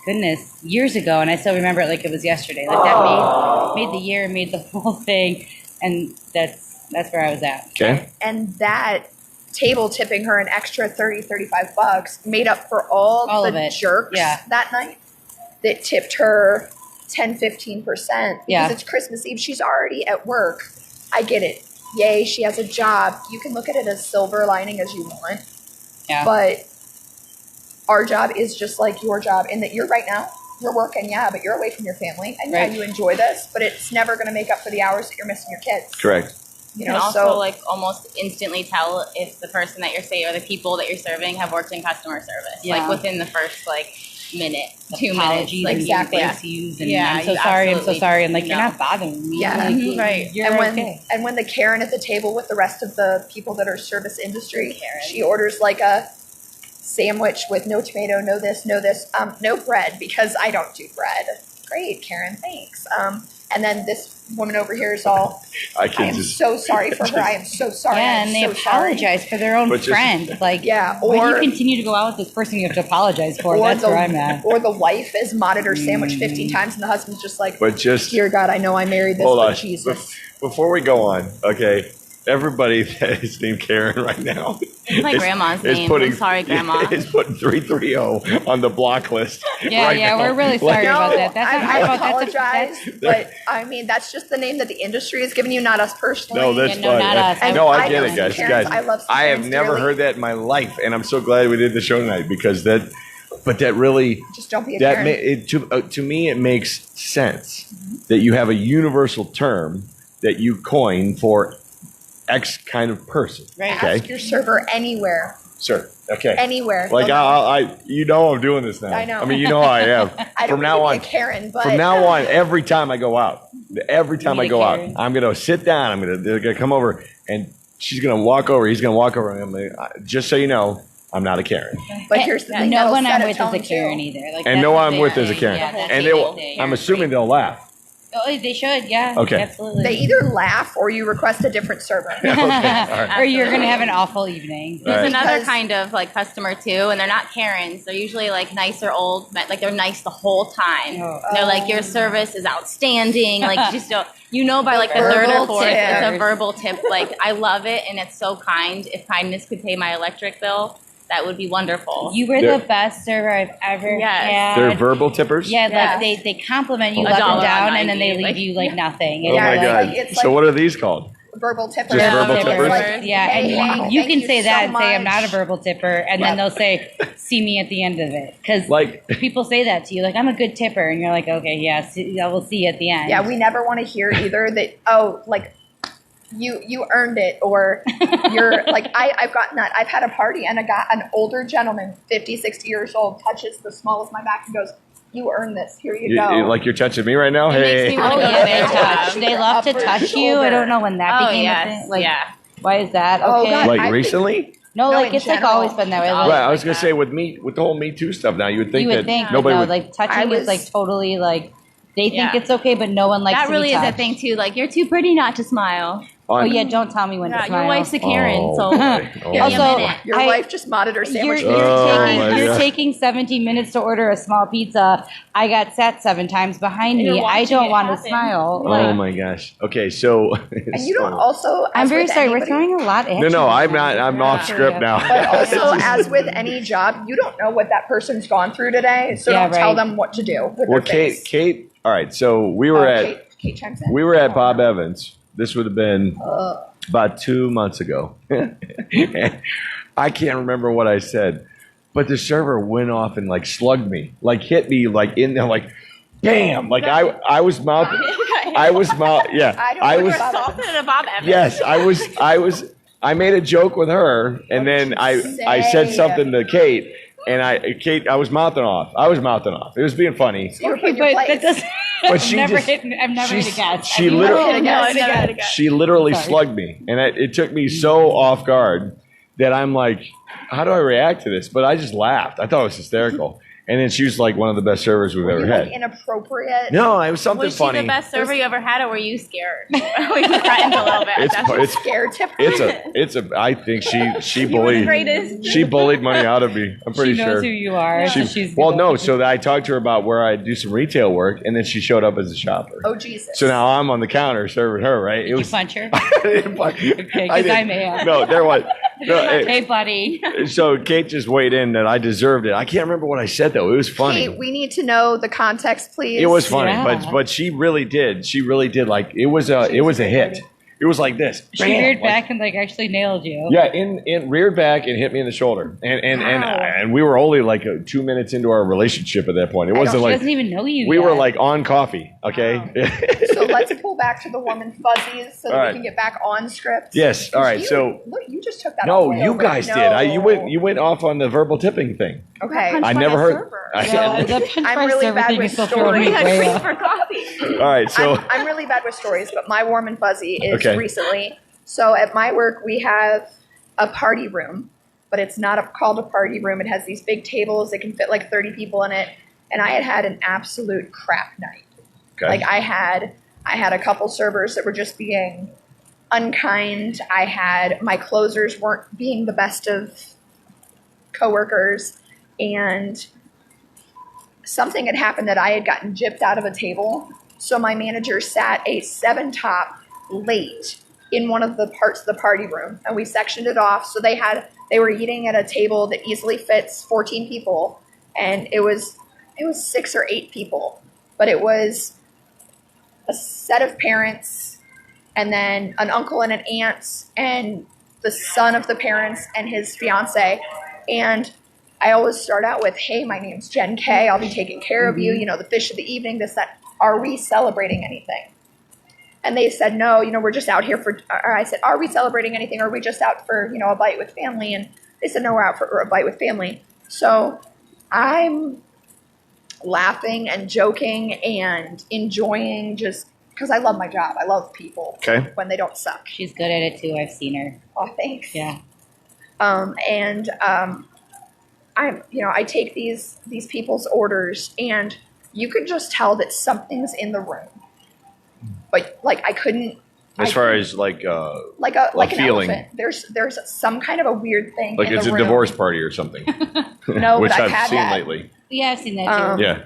goodness, years ago, and I still remember it like it was yesterday. Like that made the year, made the whole thing, and that's where I was at. Okay. And that table tipping her an extra 30, $35 made up for all of the it. jerks Yeah. that night that tipped her 10, 15% because Yeah. it's Christmas Eve. She's already at work. I get it. Yay, she has a job. You can look at it as silver lining as you want. Yeah. But our job is just like your job in that you're right now, you're working, yeah, but you're away from your family. And yeah, Right. you enjoy this, but it's never going to make up for the hours that you're missing your kids. Correct. You You know, can also so like almost instantly tell if the person that you're saying or the people that you're serving have worked in customer service. Yeah. Like within the first like minute, 2 minutes. Apologies Like and exactly. thank yous and Yeah, I'm so you sorry, I'm so absolutely sorry. And like, you're know. not bothering me. Yeah. Like, Mhm. Right. You're and when okay. and when the Karen at the table with the rest of the people that are service industry, Karen. she orders like a sandwich with no tomato, no this, no bread because I don't do bread. Great, Karen, thanks. And then this woman over here is all, I I can am just. so sorry for her. I am so sorry. Yeah, I'm and they so sorry. apologize for their own But just- friend. Like, Yeah, when or- you continue to go out with this person you have to apologize for, Or that's where I'm at. Or the wife has modded her sandwich 15 times and the husband's just like, But just dear God, I know I married this, hold but on. Jesus. Before we go on, okay, everybody that is named Karen right now. It's my is- grandma's is name. putting- I'm sorry, Grandma. Is putting 330 on the block list. Yeah, right yeah, now. we're really sorry No, about that. That's not my I fault. apologize, that's- but I mean, that's just the name that the industry has given you, not us personally. No, that's Yeah, no, fine. not us. And No, I I get know it, some guys. Karens. Guys, I love some I have Karens never dearly. heard that in my life, and I'm so glad we did the show tonight because that. But that really, Just don't be a that Karen. to me, it makes sense that you have a universal term that you coin for X kind of person. Right. Okay, Ask your server anywhere, sir. Okay. anywhere. Like They'll know. you know, I'm doing this now. I know. I mean, you know, how I am. I don't From now wanna on, be a Karen, but from now on, every time I go out, every time You I need a go out, Karen. I'm gonna sit down. They're gonna come over, and she's gonna walk over. He's gonna walk over, and I'm gonna, just so you know, I'm not a Karen. But here's the thing. No that'll one set I'm a with is tone, a Karen too. either. Like, And that's no the I'm big with is a thing. Karen. Yeah, that's And the they'll, big thing. I'm assuming they'll laugh. Oh, they should, yeah. Okay. Absolutely. They either laugh or you request a different server. Okay, all right. Or you're going to have an awful evening. All There's right. another Because- kind of like customer too, and they're not Karens. They're usually like nicer old, but like they're nice the whole time. Oh. They're like, your service is outstanding. Like you just don't, you know, by like the third or Verbal fourth, it's a tips. verbal tip. Like I love it, and it's so kind. If kindness could pay my electric bill, that would be wonderful. You were They're- the best server I've ever Yes. had. They're verbal tippers. Yeah, Yeah. like they compliment you A up dollar and down, on and then they 90, leave like- you like nothing. Oh And Yeah, my you're God. like, it's So like- what are these called? Verbal tipper. Just Yeah, verbal verbal tippers. tippers. yeah, Hey, and hey, you thank can you say so that and say I'm not a much. verbal tipper, and then they'll say, "See me at the end of it," because Like, people say that to you, like I'm a good tipper, and you're like, "Okay, yeah, we'll see you at the end." Yeah, we never want to hear either that, oh, like, you earned it, or you're like, I've gotten that. I've had a party and an older gentleman, 50, 60 years old, touches the small of my back and goes, you earned this. Here you go. like you're touching me right now? It makes Hey. me wanna Oh, go yeah, to they their touch. job. They love to Upper touch you. I shoulder. don't know when that Oh became a yes, thing. Like, yeah. why is that? Oh, Okay. God. Like I think- recently? No, No, like in it's like general. always been that way. It's Like, always Right, I was like gonna that. say with the whole Me Too stuff now, you would think you would that think, but nobody no, would. like I touching was- is like totally like they think Yeah. it's okay, but no one likes That to really be is a touched. thing too. Like you're too pretty not to smile. Oh on- yeah, don't tell me when to Yeah, smile. your wife's a Karen, Oh, so okay. give me Also, a minute. Your I- wife just modded her sandwich. You're, 50 Oh, times. my you're God. taking 17 minutes to order a small pizza. I got sat 7 times behind And me. you're I watching don't it want to happen. smile. Oh Like, my gosh. Okay, so. And you don't also, I'm as very with sorry. We're anybody- throwing a lot at you. No, no, I'm right not. now. I'm We're off actually script up- now. But also, as with any job, you don't know what that person's gone through today, so Yeah, don't tell right. them what to do with Well, their face. Kate. All right, so we were at Kate chimes in. we were at Bob Evans. This would have been Ugh. about 2 months ago. I can't remember what I said, but the server went off and like slugged me, like hit me, like in there, like bam, like I was mouthing, yeah, I don't was, know about Salted at a Bob Evans. yes, I made a joke with her, and then I said say? something to Kate, and I was mouthing off. It was being funny. You were Okay, putting your but place. that doesn't. But I've she never just- hit. I've never hit a gas. she Have you? literally- Oh, No, I yes, never yeah. had a guy. She literally Sorry. slugged me, and it took me so off guard that I'm like, how do I react to this? But I just laughed. I thought it was hysterical. And then she was like one of the best servers we've ever had. Like inappropriate. No, it was something Was she funny. the best server you ever had, or were you scared? We threatened a little bit. It's Scared tip. I think she You were the bullied greatest. she bullied money out of me. I'm pretty she sure. knows who you are. so she's Well, gonna- no, so I talked to her about where I do some retail work, and then she showed up as a shopper. Oh Jesus. So now I'm on the counter serving her, right? Did you punch her? Okay, because I may have. No, there was. No, Hey, buddy. so Kate just weighed in that I deserved it. I can't remember what I said though. It was funny. Kate, we need to know the context, please. It was funny, Yeah. but she really did. She really did. Like it was a hit. It was like this. She Bam! reared Like- back and like actually nailed you. Yeah, in reared back and hit me in the shoulder, and we were only like 2 minutes into our relationship at that point. It wasn't She like doesn't even know you. we yet. were like on coffee. Okay. So let's pull back to the warm and fuzzies so that All we right. can get back on script. Yes. All right. You- So look, you just took that. no, all the way you over. guys did. No. You went off on the verbal tipping thing. Okay. Punch I by never a heard. server. Yeah, the punch I'm by really server bad thing with is still throwing me stories. way Free off. for coffee. All right. So I'm really bad with stories, but my warm and fuzzy is Okay. recently. So at my work, we have a party room, but it's not called a party room. It has these big tables that can fit like 30 people in it. And I had an absolute crap night. okay. Like I had a couple servers that were just being unkind. I had my closers weren't being the best of coworkers, and something had happened that I had gotten gypped out of a table. So my manager sat a 7-top late in one of the parts of the party room, and we sectioned it off. So they were eating at a table that easily fits 14 people, and it was 6 or 8 people, but it was a set of parents, and then an uncle and an aunt, and the son of the parents and his fiance. And I always start out with, "Hey, my name's Jen K. I'll be taking care of you. You know, the fish of the evening, this, that. Are we celebrating anything?" And they said, "No, we're just out here for," or I said, "Are we celebrating anything? Or are we just out for, a bite with family?" And they said, "No, we're out for a bite with family." So I'm laughing and joking and enjoying, just because I love my job. I love people Okay. when they don't suck. She's good at it too. I've seen her. Oh, thanks. Yeah. I take these people's orders, and you could just tell that something's in the room. But like I couldn't. As far as like like an feeling. elephant. There's some kind of a weird thing. like in it's the a room. divorce party or something, No, which but I've I've had seen that. lately. Yeah, I've seen that too. Yeah.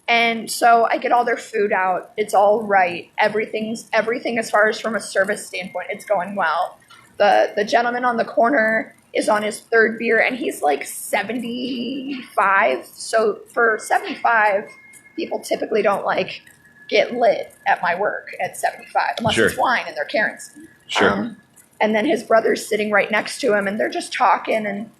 And so I get all their food out. It's all right. Everything as far as from a service standpoint, it's going well. The gentleman on the corner is on his 3rd beer, and he's like 75. So for 75, people typically don't like get lit at my work at 75 unless Sure. it's wine and they're Karens. Sure. And then his brother's sitting right next to him, and they're just talking, and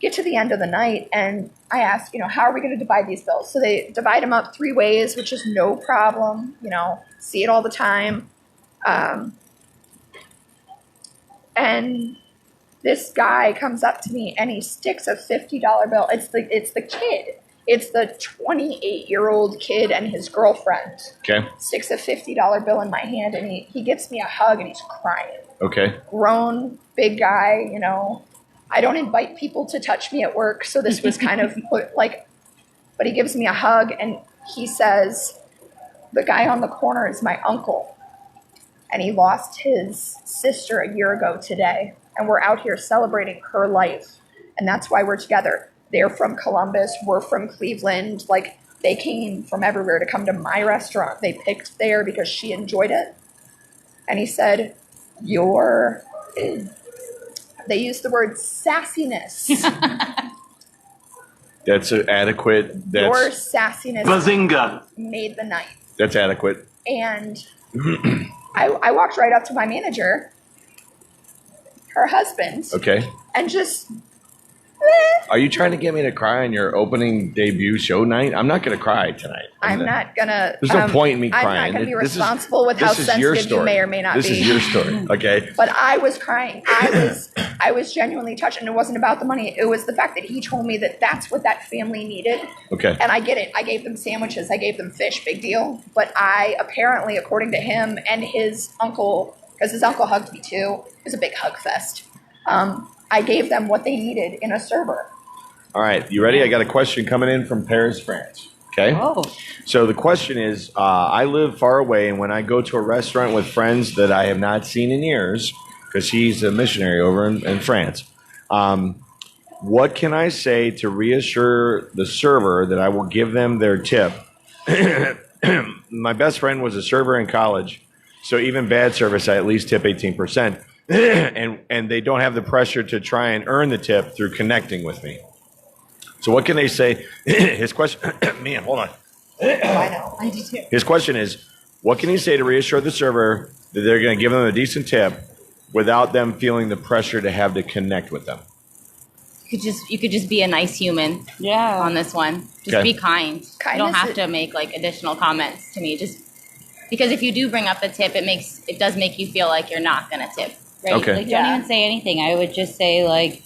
get to the end of the night, and I ask, how are we going to divide these bills? So they divide them up 3 ways, which is no problem. See it all the time. And this guy comes up to me, and he sticks a $50 bill. It's the kid. It's the 28-year-old kid and his girlfriend. Okay. Sticks a $50 bill in my hand, and he gets me a hug, and he's crying. Okay. Grown, big guy, I don't invite people to touch me at work, so this was kind of but he gives me a hug, and he says, "The guy on the corner is my uncle, and he lost his sister a year ago today, and we're out here celebrating her life, and that's why we're together. They're from Columbus, we're from Cleveland, they came from everywhere to come to my restaurant. They picked there because she enjoyed it." And he said, they used the word sassiness. That's adequate. Your sassiness Bazinga! made the night. That's adequate. And I walked right up to my manager, her husband, Okay. and just, Are you trying to get me to cry on your opening debut show night? I'm not going to cry tonight. I'm not gonna. There's no point in me I'm crying. not gonna be This is- responsible with how This is your sensitive you story. may or may not This be. is your story. Okay. But I was crying. I was genuinely touched, and it wasn't about the money. It was the fact that he told me that that's what that family needed. Okay. And I get it. I gave them sandwiches. I gave them fish. Big deal. But I apparently, according to him and his uncle, because his uncle hugged me too. It was a big hug fest. I gave them what they needed in a server. All right, you ready? I got a question coming in from Paris, France. Okay. Oh. So the question is, I live far away, and when I go to a restaurant with friends that I have not seen in years, because he's a missionary over in France, what can I say to reassure the server that I will give them their tip? My best friend was a server in college, so even bad service, I at least tip 18%. and they don't have the pressure to try and earn the tip through connecting with me. So what can they say? His question, man, hold on. I know. I do too. His question is, what can he say to reassure the server that they're going to give them a decent tip without them feeling the pressure to have to connect with them? You could just be a nice human on this one. Just Okay. be kind. Kindness You don't have is- to make like additional comments to me. Just because if you do bring up the tip, it does make you feel like you're not gonna tip. Right. Okay. Like, don't even say anything. I would just say, like,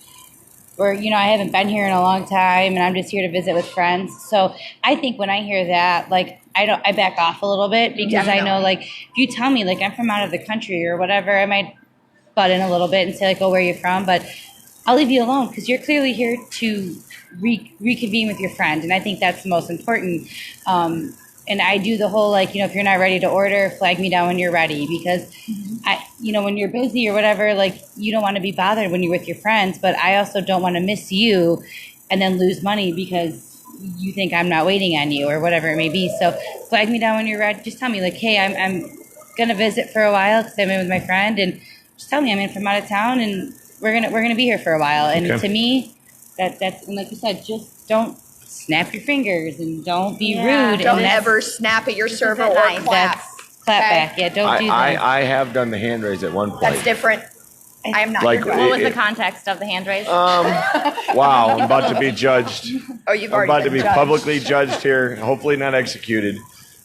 or, I haven't been here in a long time and I'm just here to visit with friends. So I think when I hear that, like, I back off a little bit because I know, like, if you tell me, like, I'm from out of the country or whatever, I might butt in a little bit and say, like, oh, where are you from? But I'll leave you alone because you're clearly here to reconvene with your friend. And I think that's the most important. And I do the whole, like, if you're not ready to order, flag me down when you're ready because when you're busy or whatever, like, you don't want to be bothered when you're with your friends, but I also don't want to miss you and then lose money because you think I'm not waiting on you or whatever it may be. So flag me down when you're ready. Just tell me, like, hey, I'm going to visit for a while because I'm in with my friend, and just tell me I'm in from out of town and we're gonna be here for a while. And Okay. to me, that's, and like you said, just don't snap your fingers and don't be Yeah. rude. Don't and that's- ever snap at your server or nice. clap. That's clap Okay. back. Yeah, don't do that. I have done the hand raise at one point. That's different. I am not Like, your What dog. was the context of the hand raise? Wow, I'm about to be judged. Oh, you've I'm already about to been be judged. publicly judged here, hopefully not executed.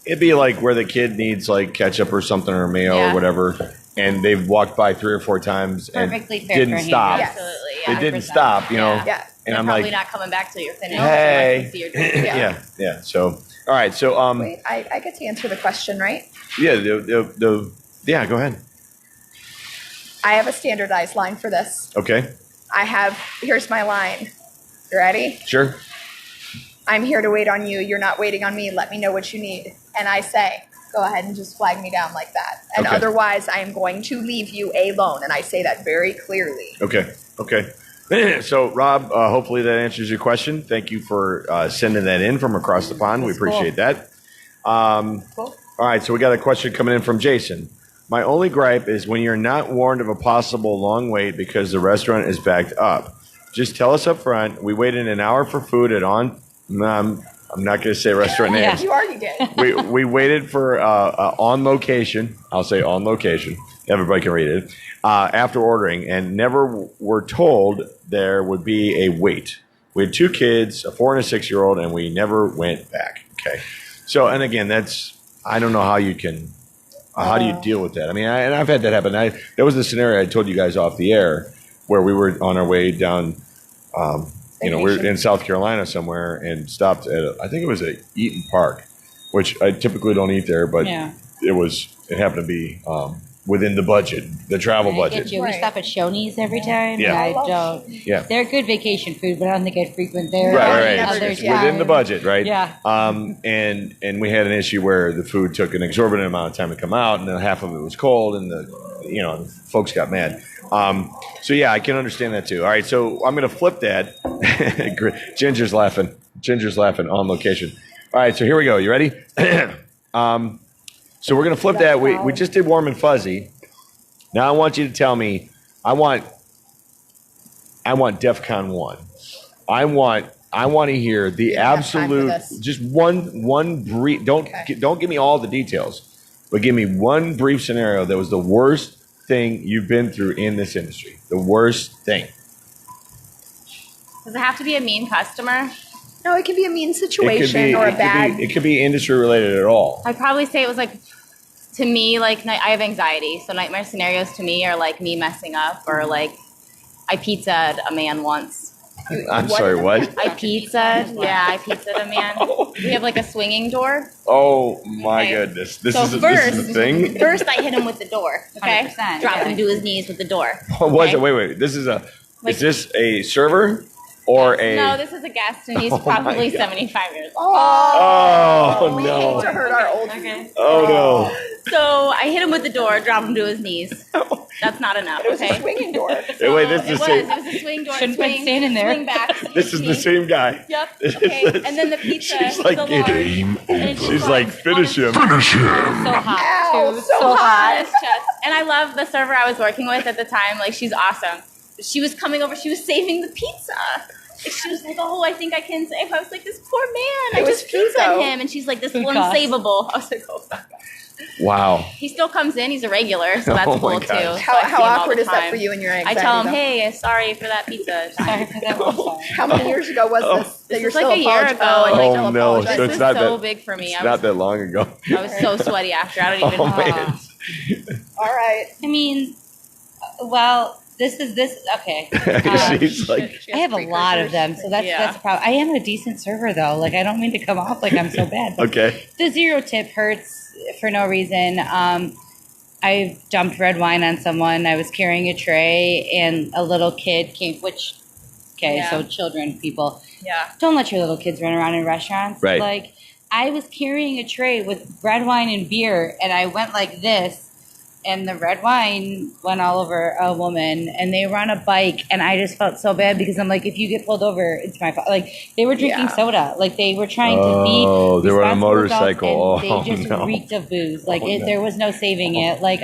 It'd be like where the kid needs like ketchup or something or mayo Yeah. or whatever, and they've walked by 3 or 4 times and Perfectly fair for didn't a hand stop. raise. Absolutely. They Yeah. didn't stop, Yeah. Yeah. And They're I'm probably like, not coming back till you're finished. hey, unless they see you're doing it. yeah. So, all right, so Wait, I get to answer the question, right? yeah, yeah, go ahead. I have a standardized line for this. Okay, Here's my line. You ready? sure. I'm here to wait on you. You're not waiting on me. Let me know what you need. And I say, go ahead and just flag me down like that. And Okay. otherwise, I am going to leave you alone. And I say that very clearly. Okay. So, Rob, hopefully that answers your question. Thank you for sending that in from across the pond. We That's cool. appreciate that. Cool. All right, so we got a question coming in from Jason. My only gripe is when you're not warned of a possible long wait because the restaurant is backed up. Just tell us up front. We waited an hour for food at I'm not going to say restaurant Yeah. names. You already did. We waited for on location. I'll say on location. Everybody can read it. After ordering, and never were told there would be a wait. We had 2 kids, a 4 and a 6-year-old, and we never went back. Okay. So, and again, I don't know how you can. How do you deal with that? I mean, and I've had that happen. That was the scenario I told you guys off the air, where we were on our way down. We were in South Carolina somewhere and stopped at I think it was at Eaton Park, which I typically don't eat there, but Yeah. it happened to be within the budget, the travel I budget. get you. Right. We stop at Shoney's every time. Yeah. And I don't. Yeah. They're good vacation food, but I don't think I'd frequent there. Right. Never Other It's did. Yeah. within the budget, right? Yeah. And we had an issue where the food took an exorbitant amount of time to come out, and then half of it was cold, and the folks got mad. So yeah, I can understand that too. All right, so I'm going to flip that. Ginger's laughing. On location. All right, so here we go. You ready? So we're going to flip that. We just did warm and fuzzy. Now I want you to tell me. I want DEFCON 1. I want to hear the don't have time for absolute, this. just one brief. Don't give me all the details, but give me one brief scenario that was the worst thing you've been through in this industry. The worst thing. Does it have to be a mean customer? No, it can be a mean situation it or a could bad. be, it could be industry related at all. I'd probably say it was like, to me, like I have anxiety. So nightmare scenarios to me are like me messing up or like I pizzaed a man once. I'm sorry, what? I pizzaed a man. We have like a swinging door. Oh my Okay. goodness. This So is a first- thing? First, I hit him with the door. Okay, 100%, drop yeah. him to his knees with the door. What was okay. it? Wait. This is Like- is this a server or a? No, this is a guest, and he's Oh my probably God. 75 years old. Oh, we no. hate to hurt our old Okay. Oh So I hit him with the door, dropped him to his knees. no. That's not enough, It was a okay? swinging door. Hey, wait, this it is was. the It same. was a swing door. Shouldn't have been swing, standing there. Swing back. This is the same guy. Yep. This Okay. is- And then the pizza. She's was like, a large, game and it's She's just like, finish him. So hot, Ow, too. so hot. on his chest. And I love the server I was working with at the time. Like, she's awesome. She was coming over. She was saving the pizza. Like, she was like, oh, I think I can save. I was like, this poor man. It I was just pizza Pico. him. And she's like, this Food one's cost. savable. I was like, oh, my God. Wow. He still comes in. He's a regular, so that's Oh my cool, God. too. So I How see him all awkward the is that time. for you and your I anxiety? tell him, though? hey, sorry for that pizza. Sorry for that one time. How many years ago was this that This you're was like still a year apologizing? ago. Oh, and Oh, you're still no, apologizing? so This it's was not so that- big for me. It's I not was, that long ago. I was so sweaty after. I don't even. Oh, man. All right. I mean, well, this. Okay. She's like, She I has have a lot of them, so that's Yeah. the problem. I am a decent server though. Like I don't mean to come off like I'm so bad. But okay. the 0 tip hurts for no reason. I dumped red wine on someone. I was carrying a tray, and a little kid came. Yeah. So children, people, Yeah. don't let your little kids run around in restaurants. Right. Like I was carrying a tray with red wine and beer, and I went like this, and the red wine went all over a woman, and they were on a bike, and I just felt so bad because I'm like, if you get pulled over, it's my fault. Like they were drinking Yeah. soda, like they were trying to Oh, be. they were on a responsible adults, motorcycle. and Oh, they just no. reeked of booze. Like Oh, no. there was no saving it. Like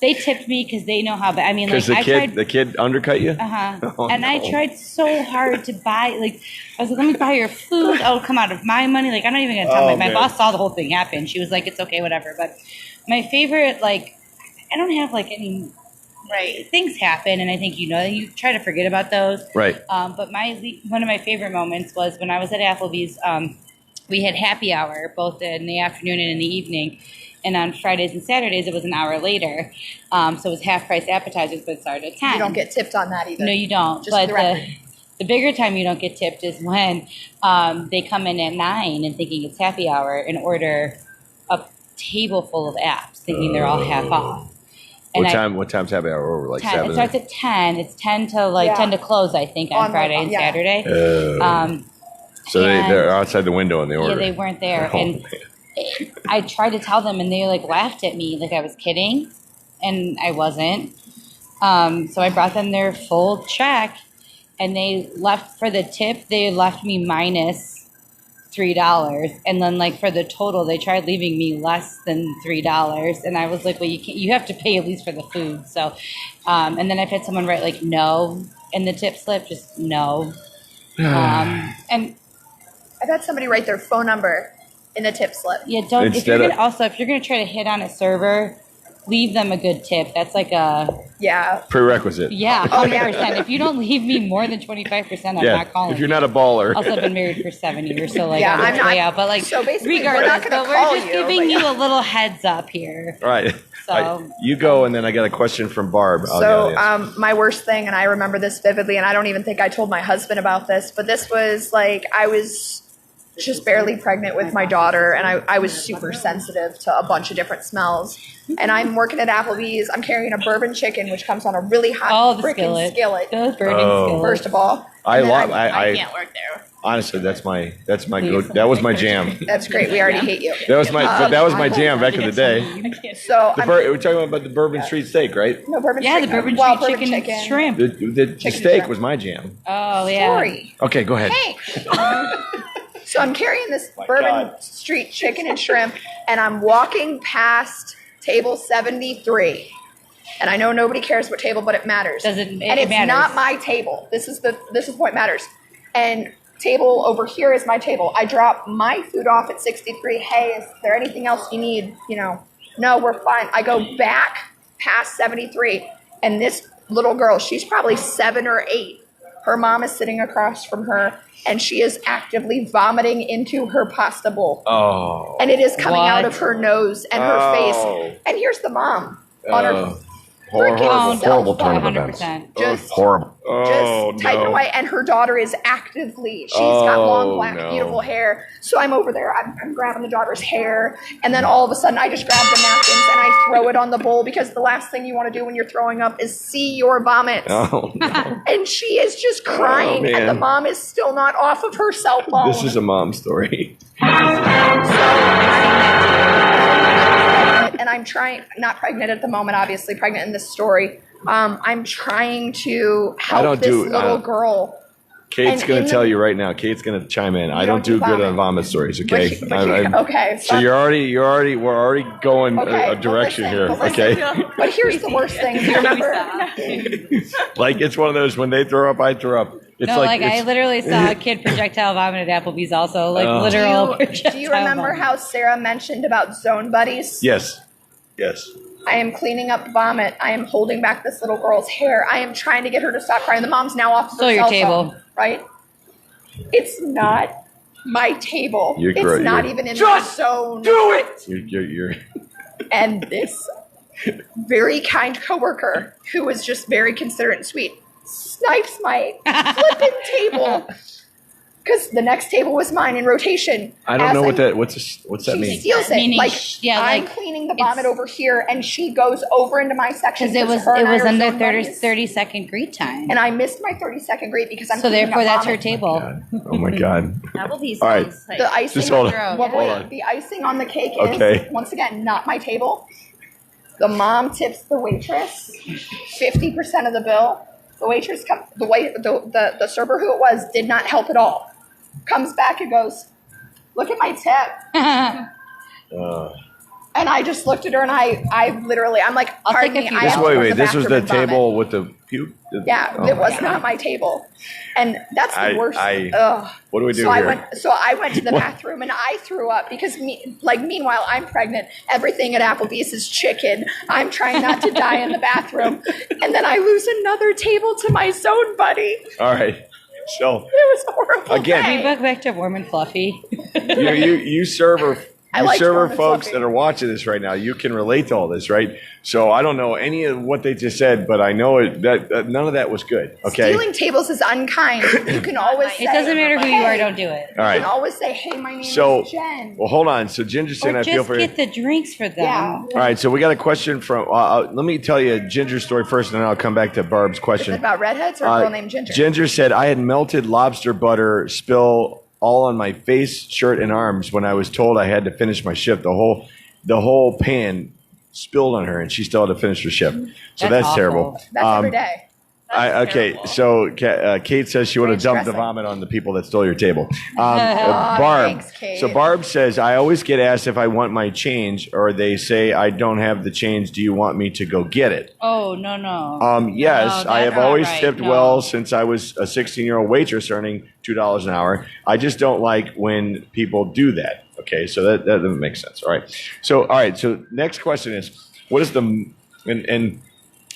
they tipped me because they know how bad. I mean, like Because I tried. the kid undercut you? Uh-huh. Oh, I no. tried so hard to buy, like, I was like, let me buy your food. Oh, come out of my money. Like, I'm not even going to tell Oh, my man. boss saw the whole thing happen. She was like, it's okay, whatever. But my favorite, like, I don't have, like, any, Right. things happen. And I think, you try to forget about those. Right. But one of my favorite moments was when I was at Applebee's, we had happy hour, both in the afternoon and in the evening. And on Fridays and Saturdays, it was an hour later. So it was half price appetizers, but it started at 10. You don't get tipped on that either. No, you don't. Just But the record. the bigger time you don't get tipped is when they come in at 9 and thinking it's happy hour and order a table full of apps, thinking they're all half off. And What time's happy hour over? Like 10. 7? It starts at 10. It's 10 to like Yeah. 10 to close, I think, on On the- Friday and yeah. Saturday. Oh. So and- they're outside the window and they order. Yeah, they weren't there. Oh, And I tried to tell them, and they like laughed at me like I was kidding, and I wasn't. So I brought them their full check, and they left for the tip. They left me minus $3, and then like for the total, they tried leaving me less than $3, and I was like, well, you have to pay at least for the food. So, and then I've had someone write like no in the tip slip, just no, and. I've had somebody write their phone number in the tip slip. Yeah, don't. If Instead you're of- gonna try to hit on a server, leave them a good tip. That's like a Yeah. Prerequisite. yeah, Oh, yeah. 100%. If you don't leave me more than 25%, I'm Yeah. not calling. If you're not a baller. Also, I've been married for 7 years, so like Yeah, I'm I'm not- way out. But like, so basically, we're regardless, not gonna but call we're just you, giving but you yeah. a little heads up here. Right. So You go, and then I got a question from Barb. So my worst thing, and I remember this vividly, and I don't even think I told my husband about this, but this was like I was just barely pregnant with my daughter, and I was super sensitive to a bunch of different smells. And I'm working at Applebee's. I'm carrying a bourbon chicken, which comes on a really hot oh, the freaking skillet. those burning Oh. skillets. First of all, I and then love. I I can't work there. honestly, that's my go. That was my jam. that's great. We already hate you. That was my jam back in the day. So We're talking about the Bourbon Street steak, right? no bourbon Yeah, the chicken. bourbon Well, street bourbon chicken, shrimp. The Chicken steak shrimp. was my jam. Oh yeah. Sorry. Okay, go ahead. Hey. So I'm carrying this My bourbon God. street chicken and shrimp, and I'm walking past table 73. And I know nobody cares what table, but it matters. Does it? And It it's matters. not my table. This is what matters. And table over here is my table. I drop my food off at 63. Hey, is there anything else you need? No, we're fine. I go back past 73, and this little girl, she's probably 7 or 8. Her mom is sitting across from her, and she is actively vomiting into her pasta bowl. Oh. And it is coming out What? of her nose and her face. And here's the mom on her horrible turn of hundred events. percent. Just Horrible. Oh, just type no. away. And her daughter is actively, she's got long, Oh, black, no. beautiful hair. So I'm over there, I'm grabbing the daughter's hair. And then all of a sudden I just grab the napkins and I throw it on the bowl because the last thing you want to do when you're throwing up is see your vomit. Oh, no. And she is just crying, and the man. mom is still not off of her cell phone. This is a mom story. And I'm trying, not pregnant at the moment, obviously pregnant in this story. I'm trying to help this little girl. Kate's And going in to the- tell you right now. Kate's going to chime in. I don't do good on vomit stories. Okay. Okay. So we're already going a direction here. Okay. But here's the worst thing. Do you remember? Like it's one of those when they throw up, I throw up. It's No, like I it's- literally saw a kid projectile vomit at Applebee's also, like literal projectile Do you remember vomit. how Sarah mentioned about zone buddies? Yes. Yes. I am cleaning up vomit. I am holding back this little girl's hair. I am trying to get her to stop crying. The mom's now off Still her your cell table. phone, right? It's not my table. You're It's great. not even in my zone. Do it. You're And this very kind coworker, who was just very considerate and sweet, snipes my flippin' table because the next table was mine in rotation. I don't As know what I'm- that. What's that She mean? steals it. Meaning Like yeah, I'm like, cleaning the vomit it's- over here, and she goes over into my section. Because her and I are under zone 30-second greet time. and I missed my 30-second greet because I'm So cleaning therefore, up that's her vomit. table. Oh my God. Applebee's All right. sounds like The icing, Just hold on. well, Hold wait, on. the icing on the cake Okay. is once again not my table. The mom tips the waitress 50% of the bill. The waitress comes. The server who it was did not help at all. Comes back and goes, "Look at my tip." And I just looked at her and I literally, I'm like, I'll pardon take a me, few I This- have to go to Wait. This was bathroom the and vomit." table with the puke. Yeah, Oh it my was God. not my table, and that's the I- worst. I- ugh. What do we do So here? I went to the bathroom and I threw up because meanwhile I'm pregnant. Everything at Applebee's is chicken. I'm trying not to die in the bathroom, and then I lose another table to my zone buddy. All right. So It was a horrible. Again- day. We book back to warm and fluffy. you server I you like server warm and folks fluffy. that are watching this right now, you can relate to all this, right? So I don't know any of what they just said, but I know that none of that was good. Okay. Stealing tables is unkind. You can always say, It doesn't matter who you are, "Hey," don't do it. All You right. can always say, "Hey, my name So, is Jen." well, hold on. So Ginger saying, Or I feel just for you. get the drinks for them. Yeah. All right. So we got a question from. Let me tell you Ginger's story first, and then I'll come back to Barb's Is it question. about redheads or a girl named Ginger? Ginger said, I had melted lobster butter spill all on my face, shirt, and arms when I was told I had to finish my shift. The whole pan spilled on her, and she still had to finish her shift. So that's awful. terrible. That's every day. Okay, so Kate says she would have Very dumped the stressing. vomit on the people that stole your table. Barb, thanks, Kate. so Barb says, I always get asked if I want my change, or they say I don't have the change. Do you want me to go get it? Oh, no. Yes, No, I that's have not always right. tipped No. well since I was a 16-year-old waitress earning $2 an hour. I just don't like when people do that. Okay, so that doesn't make sense. All right. So next question is, what is the and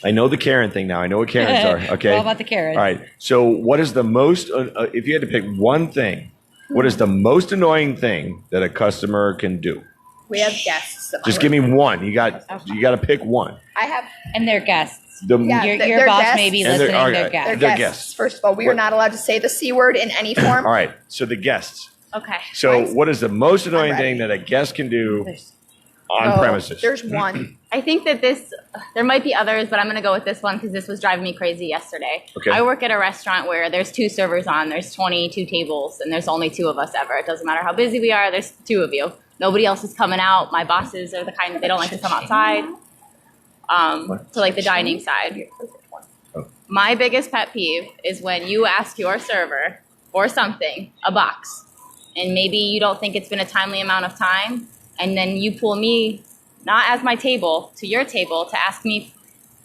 I know the Karen thing now. I know what Karens are. Okay. All about the Karens. All right. So what is the most? If you had to pick one thing, what is the most annoying thing that a customer can do? We have guests. at my Just work. give me one. You got to pick one. I have. And they're guests. The Yeah, Your they're boss guests. may be And they're- listening. all They're right. guests. They're They're guests. guests. First of all, we are What- not allowed to say the C word in any form. All right. So the guests. okay. So what is the most annoying ready. thing that a guest can do There's- on Oh, premises? There's one. I think that there might be others, but I'm going to go with this one because this was driving me crazy yesterday. Okay. I work at a restaurant where there's 2 servers on, there's 22 tables, and there's only 2 of us ever. It doesn't matter how busy we are, there's 2 of you. Nobody else is coming out. My bosses are the kind they don't like to come outside. To like the dining side. My biggest pet peeve is when you ask your server for something, a box, and maybe you don't think it's been a timely amount of time, and then you pull me, not as my table, to your table to ask me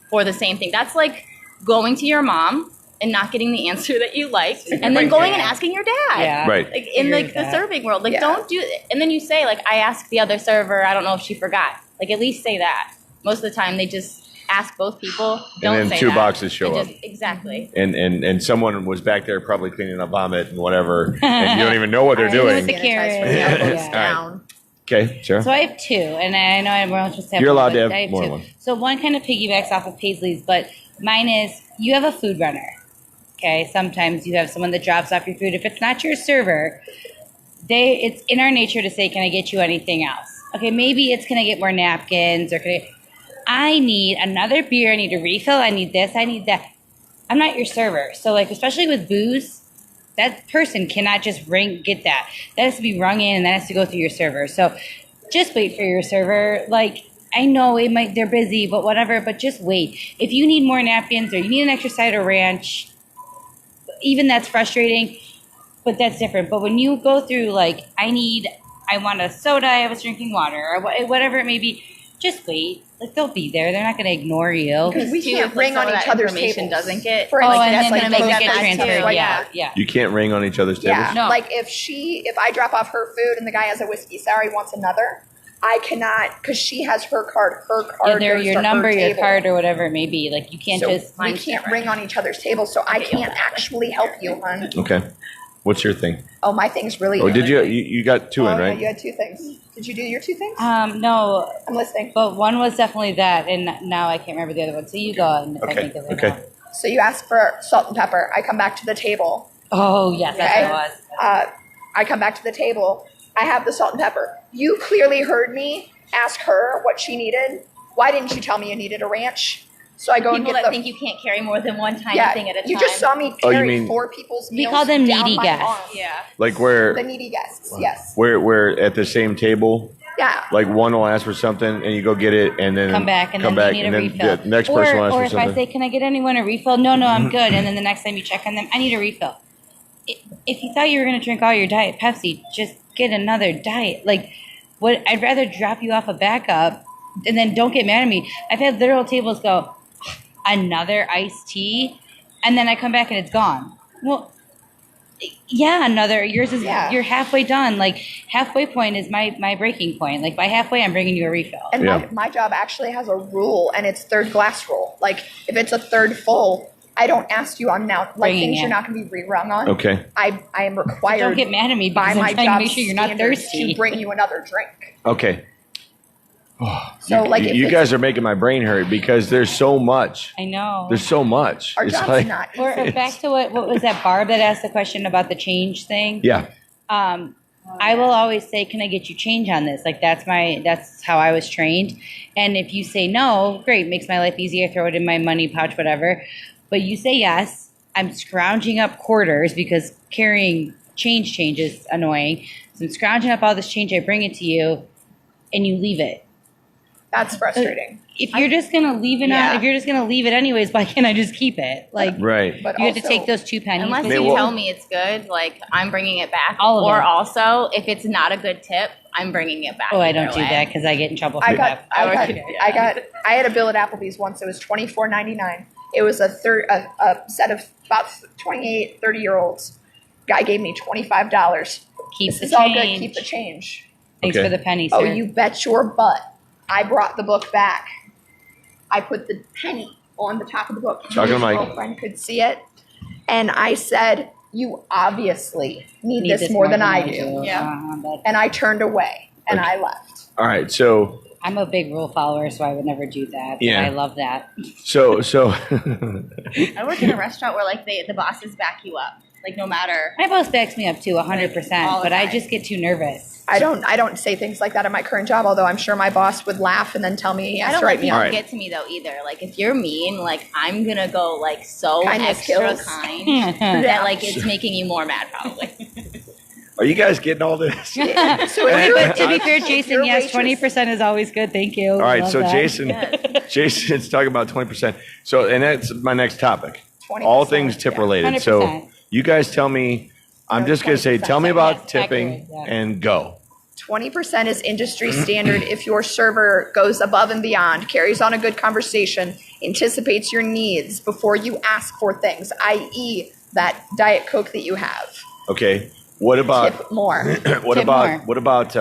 for the same thing. That's like going to your mom and not getting the answer that you liked, and then going and asking your dad. Yeah. Right. Like in Agree like with the that. serving world, like Yeah. don't do. And then you say like, I asked the other server. I don't know if she forgot. Like at least say that. Most of the time they just ask both people. Don't then say 2 that. boxes show They up. just- exactly. And someone was back there probably cleaning up vomit and whatever, and you don't even know what they're I use doing. the The Karen. sanitizer from the elbows Yeah. down. Okay, Sarah. So I have two, and I know everyone's supposed to have You're one, allowed to but have I more two. than one. So one kind of piggybacks off of Paisley's, but mine is you have a food runner. Okay, sometimes you have someone that drops off your food. If it's not your server, it's in our nature to say, "Can I get you anything else?" Okay, maybe it's, "Can I get more napkins?" or I need another beer. I need a refill. I need this. I need that. I'm not your server, so like especially with booze. That person cannot just get that. That has to be rung in, and that has to go through your server. So just wait for your server. Like, I know they're busy, but whatever, but just wait. If you need more napkins or you need an extra side of ranch, even that's frustrating, but that's different. But when you go through, like, I want a soda, I was drinking water, or whatever it may be, just wait. Like, they'll be there. They're not going to ignore you. Because we Too, can't if, ring some on of each that other's information tables. doesn't get For Oh, instance, and that's then like it'll close get back transferred. too. Like, Yeah. You can't ring on each other's tables? Yeah, No. like if I drop off her food and the guy has a whiskey sour, he wants another, I cannot, because she has her card. Her card Either goes your to number, her your table. card, or whatever it may be. Like, you can't So just. we can't ring on each other's tables, so I can't actually help you, hon. Okay. What's your thing? Oh, my thing's really. Oh, did you got two in, yeah, right? you had two things. Did you do your two things? No, I'm listening. but one was definitely that, and now I can't remember the other one. So you go on if I Okay, think of it. okay. now. So you asked for salt and pepper. I come back to the table. Oh, yes, that's Okay. what it was. I come back to the table. I have the salt and pepper. You clearly heard me ask her what she needed. Why didn't you tell me you needed a ranch? So I go and People get that the. think you can't carry more than one tiny Yeah, thing at a time. you just saw me Oh, you carry mean- 4 people's We meals call them down needy my guests. arm. Yeah. Like where The needy guests, yes. we're at the same table. Yeah. Like one will ask for something, and you go get it, and then Come back, and then you need a refill. the next or, person will ask or for if I something. say, "Can I get anyone a refill?" No, I'm good. And then the next time you check on them, I need a refill. If you thought you were going to drink all your Diet Pepsi, just get another diet. Like, what? I'd rather drop you off a backup, and then don't get mad at me. I've had literal tables go, "Another iced tea," and then I come back and it's gone. Well, yeah, yours is, Yeah. you're halfway done. Like, halfway point is my breaking point. Like, by halfway, I'm bringing you a refill. And Yeah. my job actually has a rule, and it's third glass rule. Like, if it's a third full, I don't ask you. I'm now, like, Bringing things it. you're not going to be rerung on. Okay. I am required Don't get mad at me by because I'm my trying to job make sure you're not standards thirsty. to bring you another drink. Okay. So, like, if you it's- guys are making my brain hurt because there's so much. I know. There's so much. Our It's job's like, not Or easy. back to what was that Barb that asked the question about the change thing? yeah. I will always say, "Can I get you change on this?" Like, that's how I was trained. And if you say no, great, makes my life easier. Throw it in my money pouch, whatever. But you say yes, I'm scrounging up quarters because carrying change is annoying. So I'm scrounging up all this change. I bring it to you, and you leave it. That's frustrating. If you're just gonna leave it Yeah. if you're just gonna leave it anyways, why can't I just keep it? Like, Right. But you have to also- take those 2 pennies. Unless but- May- you well- tell me it's good, like I'm bringing it back. All of or it. also, if it's not a good tip, I'm bringing it back. Oh, I either don't do way. that because I get in trouble for I that. I had a bill at Applebee's once. It was $24.99. It was a set of about 28, 30-year-olds. Guy gave me $25. Keep This the is all good. change. Keep the change. Thanks Okay. for the penny, sir. Oh, you bet your butt. I brought the book back. I put the penny on the top of the book. Talking to His Mike. girlfriend could see it. And I said, "You obviously need, Need this more than I do." Yeah. And I turned away and Okay. I left. All right. So I'm a big rule follower, so I would never do that. But Yeah. I love that. so I work in a restaurant where like the bosses back you up, like no matter. My boss backs me up too, 100%. All the But I time. just get too nervous. I don't say things like that at my current job, although I'm sure my boss would laugh and then tell me he I has don't to let write me people out. Alright. get to me though either. Like if you're mean, like I'm gonna go like so Kindness extra kills. kind that like it's making you more mad probably. are you guys getting all this? So if But to be fair, if Jason, your yes, waitress- 20% is always good. Thank you. All right. Love So that. Jason's talking about 20%. So, and that's my next topic. 20%, All things tip yeah. related. So 100%. you guys tell me. I'm No, just gonna say, 20%. tell me about Yes, tipping accurate, yeah. and go. 20% is industry standard if your server goes above and beyond, carries on a good conversation, anticipates your needs before you ask for things, i.e., that Diet Coke that you have. Okay. What about Tip more. what Tip about more. what about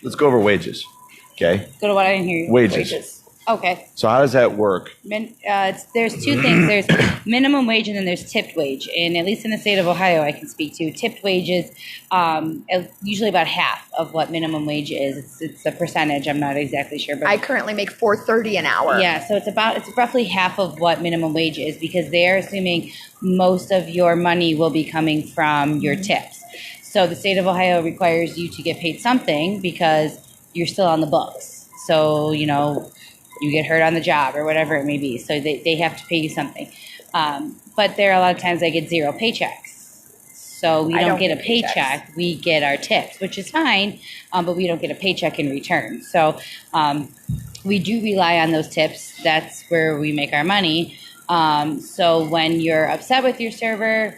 let's go over wages. Okay. Go to what I didn't hear you. Wages. Wages. Okay. So how does that work? There's two things. There's minimum wage and then there's tipped wage. And at least in the state of Ohio, I can speak to tipped wages, usually about half of what minimum wage is. It's a percentage. I'm not exactly sure, but I currently make $4.30 an hour. yeah. So it's roughly half of what minimum wage is because they're assuming most of your money will be coming from your tips. So the state of Ohio requires you to get paid something because you're still on the books. So you get hurt on the job or whatever it may be. So they have to pay you something. But there are a lot of times I get zero paychecks. So we don't get a paycheck. We get our tips, which is fine, but we don't get a paycheck in return. So we do rely on those tips. That's where we make our money. So when you're upset with your server,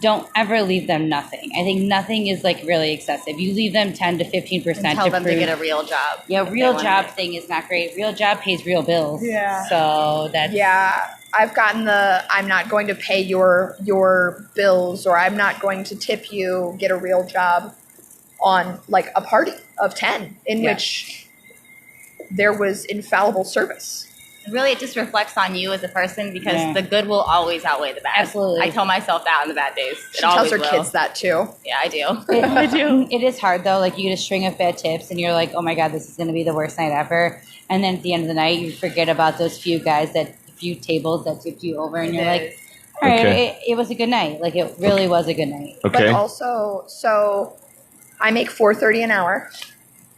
don't ever leave them nothing. I think nothing is like really excessive. You leave them 10 to 15% And tell them to get a real job. Yeah, real job thing is not great. Real job pays real bills. Yeah. So that's I've gotten I'm not going to pay your bills, or I'm not going to tip you, get a real job on like a party of 10 in which there was infallible service. Really, it just reflects on you as a person because the good will always outweigh the bad. Absolutely. I tell myself that on the bad days. She tells her kids that too. Yeah, I do. I do. It is hard though. Like you get a string of bad tips and you're like, oh my God, this is going to be the worst night ever. And then at the end of the night, you forget about those few tables that tipped you over and you're like, all right, it was a good night. Like it really was a good night. Okay. But also, so I make $4.30 an hour.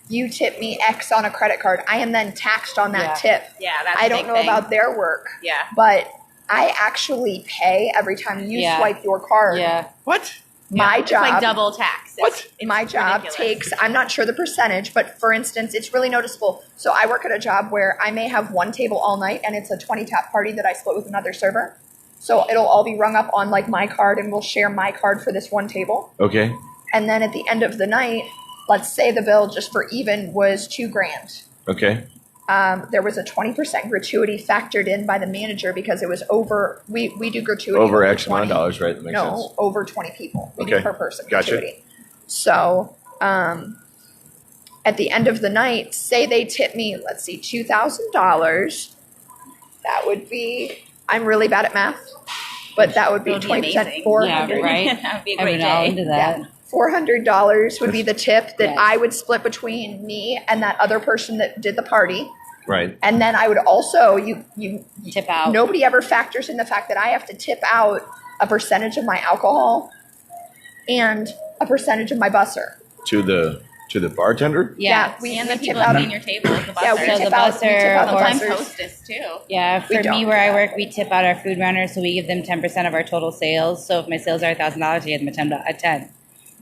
You tip me X on a credit card. I am then taxed on that tip. Yeah, that's I a don't big know thing. about their work. Yeah. But I actually pay every time you swipe your card. Yeah. What? My It's job. like double tax. What? My job ridiculous. takes, I'm not sure the percentage, but for instance, it's really noticeable. So I work at a job where I may have one table all night and it's a 20 tap party that I split with another server. So it'll all be rung up on like my card and we'll share my card for this one table. Okay. And then at the end of the night, let's say the bill just for even was $2,000. Okay. There was a 20% gratuity factored in by the manager because it was over, we do gratuity. Over X 20. amount of dollars, right? That makes sense. No, over 20 people. We do Okay. per person Gotcha. gratuity. So at the end of the night, say they tip me, let's see, $2,000. That would be, I'm really bad at math, but that would be That would be 20%, amazing. 400. Yeah, right. That would be a I great mean, all day. into that. Yeah. $400 would be the tip that Yes. I would split between me and that other person that did the party. Right. And then I would also, you Tip out. nobody ever factors in the fact that I have to tip out a percentage of my alcohol and a percentage of my busser. To the bartender? Yeah. we And the tip people out. that clean your table, like the Yeah, bussers. we So tip the out. We tip busser, out the Sometimes bussers. hostess too. Yeah, We for don't me do where I that. work, we tip out our food runners, so we give them 10% of our total sales. So if my sales are $1,000, I give them a 10.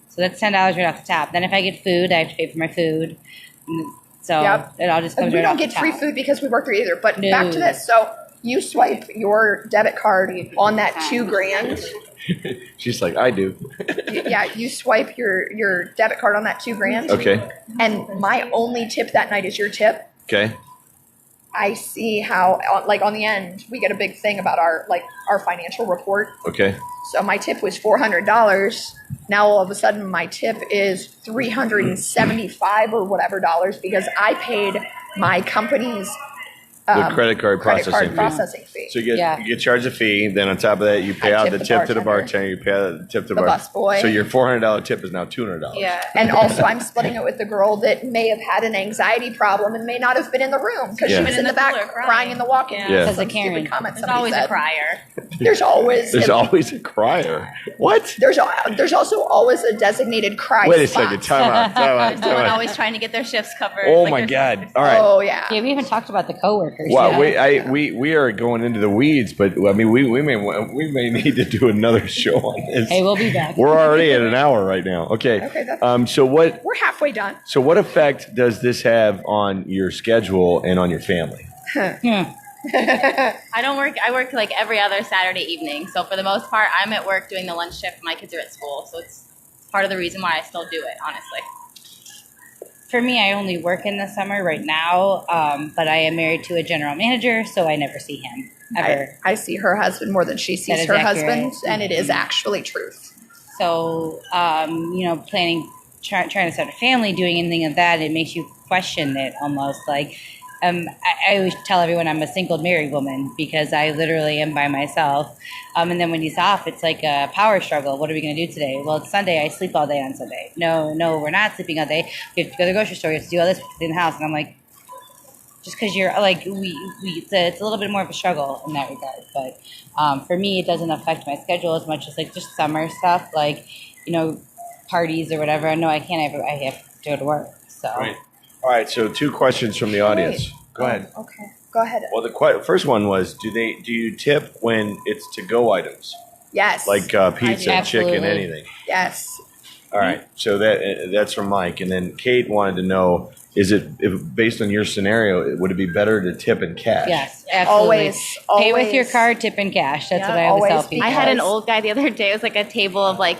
So that's $10 right off the top. Then if I get food, I have to pay for my food. So Yep. it all just comes We right don't off the get top. free food because we work there either. But back to No. this. So you swipe your debit card on that $2,000. She's like, I do. Yeah, you swipe your debit card on that $2,000. Okay. And my only tip that night is your tip. Okay. I see how, like on the end, we get a big thing about our financial report. Okay. So my tip was $400. Now all of a sudden my tip is $375 or whatever dollars because I paid my company's The credit card processing fee. processing fee. So you Yeah. get charged a fee, then on top of that, you pay I out tip the the tip to the bartender. bartender, you pay out the tip to The busboy. So your $400 tip is now $200. Yeah. And also I'm splitting it with the girl that may have had an anxiety problem and may not have been in the room because Yeah. she was in the back cooler crying in the walk-in. Yeah. because Yeah. of some Because of Karen. stupid comment There's somebody always said. a crier. There's always There's always a crier. What? there's also always a designated cry Wait a spot. second. Time out. Time out. Time Someone out. always trying to get their shifts covered. Oh like my there's- God. All right. Oh yeah. Yeah, we haven't talked about the coworkers. Wow, yet. we are going into the weeds, but I mean, we may need to do another show on this. Hey, we'll be back. We're already at an hour right now. Okay. Okay, that's- So what We're halfway done. effect does this have on your schedule and on your family? Hmm. I don't work. I work like every other Saturday evening. So for the most part, I'm at work doing the lunch shift. My kids are at school, so it's part of the reason why I still do it. Honestly. For me, I only work in the summer right now, but I am married to a general manager, so I never see him ever. I see her husband more than she That sees is her accurate. husband, and it is actually truth. So, planning, trying to start a family, doing anything of that, it makes you question it almost. Like, I always tell everyone I'm a single married woman because I literally am by myself. And then when he's off, it's like a power struggle. What are we going to do today? Well, it's Sunday. I sleep all day on Sunday. No, we're not sleeping all day. We have to go to the grocery store. We have to do all this in the house. And I'm like, just because you're like, it's a little bit more of a struggle in that regard. But for me, it doesn't affect my schedule as much as like just summer stuff, like, parties or whatever. I know I can't ever, I have to go to work. So. Right. All right. So 2 questions from the audience. Go ahead. Okay, go ahead. Well, the first one was, do you tip when it's to-go items Yes. like pizza, Absolutely. chicken, anything? Yes. All right. So that's from Mike, and then Kate wanted to know: if based on your scenario, would it be better to tip in cash? Yes, absolutely. Always. Pay with your card, tip in cash. That's Yeah, what I always tell always people. I had an old guy the other day. It was like a table of it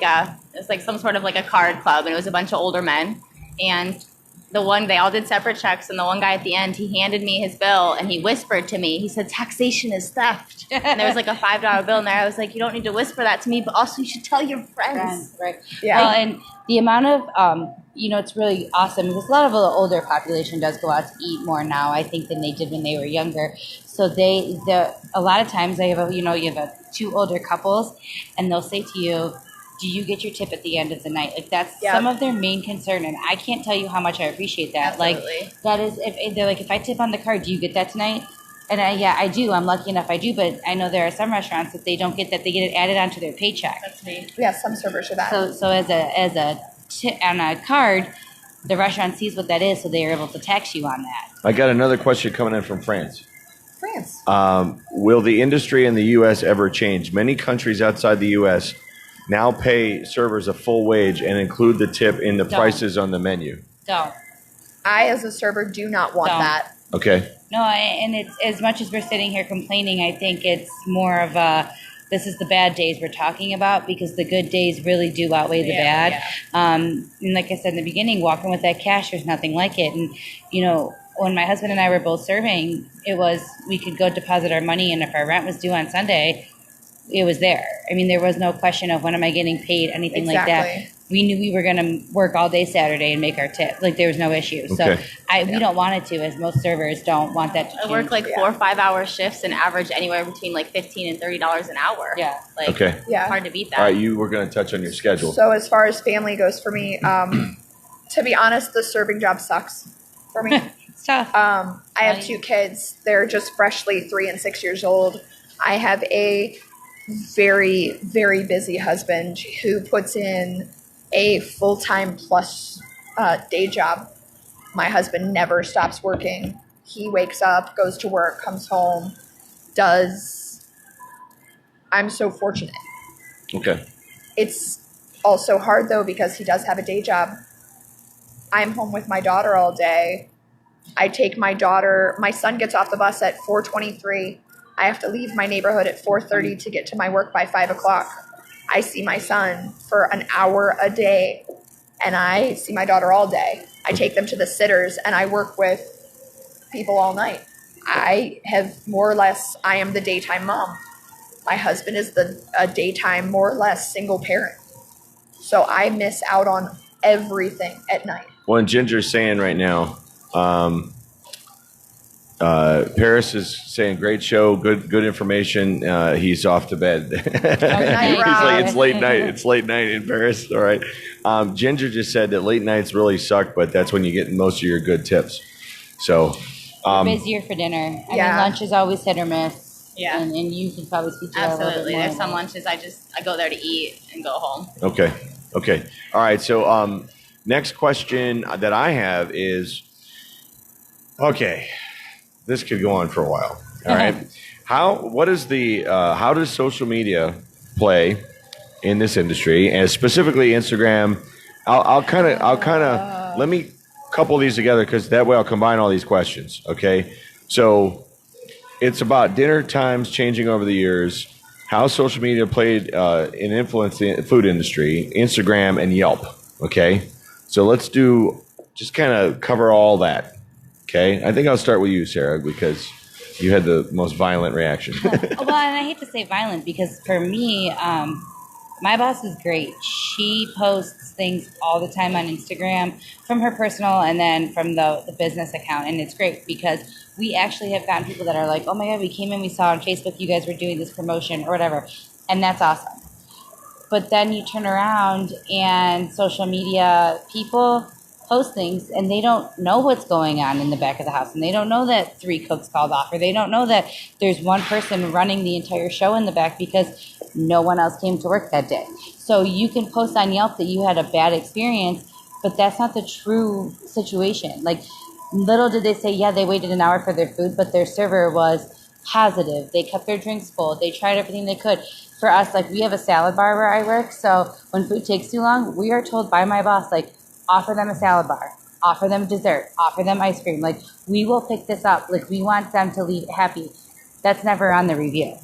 was like some sort of like a card club, and it was a bunch of older men. And they all did separate checks, and the one guy at the end, he handed me his bill, and he whispered to me. He said, "Taxation is theft." And there was like a $5 bill in there. I was like, "You don't need to whisper that to me, but also you should tell your friends." Right. Yeah. Well, and the amount of, it's really awesome because a lot of the older population does go out to eat more now, I think, than they did when they were younger. So a lot of times you have 2 older couples, and they'll say to you, do you get your tip at the end of the night? Like that's some of their main concern, and I can't tell you how much I appreciate that. Absolutely. Like that is, if they're like, if I tip on the card, do you get that tonight? And I do. I'm lucky enough I do, but I know there are some restaurants that they don't get that. They get it added onto their paycheck. That's me. Yeah, some servers are that. So as a tip on a card, the restaurant sees what that is, so they are able to tax you on that. I got another question coming in from France. France. Will the industry in the U.S. ever change? Many countries outside the U.S. now pay servers a full wage and include the tip in the prices on the menu. Don't. I, as a server, do not want Don't. that. Okay. No, and it's as much as we're sitting here complaining, I think it's more of this is the bad days we're talking about because the good days really do outweigh the bad. Yeah. And like I said in the beginning, walking with that cash, there's nothing like it. And, when my husband and I were both serving, it was we could go deposit our money, and if our rent was due on Sunday, it was there. I mean, there was no question of when am I getting paid, anything like that. We knew we were going to work all day Saturday and make our tip. Like there was no issue. So we don't want it to, as most servers don't want that to change. I work like 4 or 5 hour shifts and average anywhere between like $15 and $30 an hour. Yeah. Like Yeah. hard to beat that. All right, you were going to touch on your schedule. So as far as family goes for me, to be honest, the serving job sucks for me. It's tough. I have 2 kids. They're just freshly 3 and 6 years old. I have a very, very busy husband who puts in a full-time plus day job. My husband never stops working. He wakes up, goes to work, comes home, I'm so fortunate. Okay. It's also hard though because he does have a day job. I'm home with my daughter all day. I take my son gets off the bus at 4:23. I have to leave my neighborhood at 4:30 to get to my work by 5 o'clock. I see my son for an hour a day, and I see my daughter all day. I take them to the sitters, and I work with people all night. I am the daytime mom. My husband is a daytime, more or less, single parent. So I miss out on everything at night. Well, and Ginger's saying right now, Paris is saying, great show, good information. He's off to bed. night, Rob. It's late night. It's late night in Paris. All right. Ginger just said that late nights really suck, but that's when you get most of your good tips. So busier for dinner. I Yeah. mean, lunch is always hit or miss. Yeah. And you can probably speak to that a little bit Absolutely. more. There's some lunches I go there to eat and go home. Okay. All right. So next question that I have is, okay, this could go on for a while. All right. How does social media play in this industry, and specifically Instagram? I'll kind of let me couple these together because that way I'll combine all these questions. Okay. So it's about dinner times changing over the years, how social media played an influence in the food industry, Instagram, and Yelp. Okay. So let's just kind of cover all that. Okay. I think I'll start with you, Sarah, because you had the most violent reaction. Well, and I hate to say violent because for me, My boss is great. She posts things all the time on Instagram from her personal and then from the business account. And it's great because we actually have gotten people that are like, oh my God, we came in, we saw on Facebook you guys were doing this promotion or whatever. And that's awesome. But then you turn around and social media people post things and they don't know what's going on in the back of the house. And they don't know that 3 cooks called off, or they don't know that there's one person running the entire show in the back because no one else came to work that day. So you can post on Yelp that you had a bad experience, but that's not the true situation. Like, little did they say, yeah, they waited an hour for their food, but their server was positive. They kept their drinks cold. They tried everything they could. For us, like, we have a salad bar where I work, so when food takes too long, we are told by my boss, like, offer them a salad bar, offer them dessert, offer them ice cream. Like, we will pick this up. Like, we want them to leave happy. That's never on the review.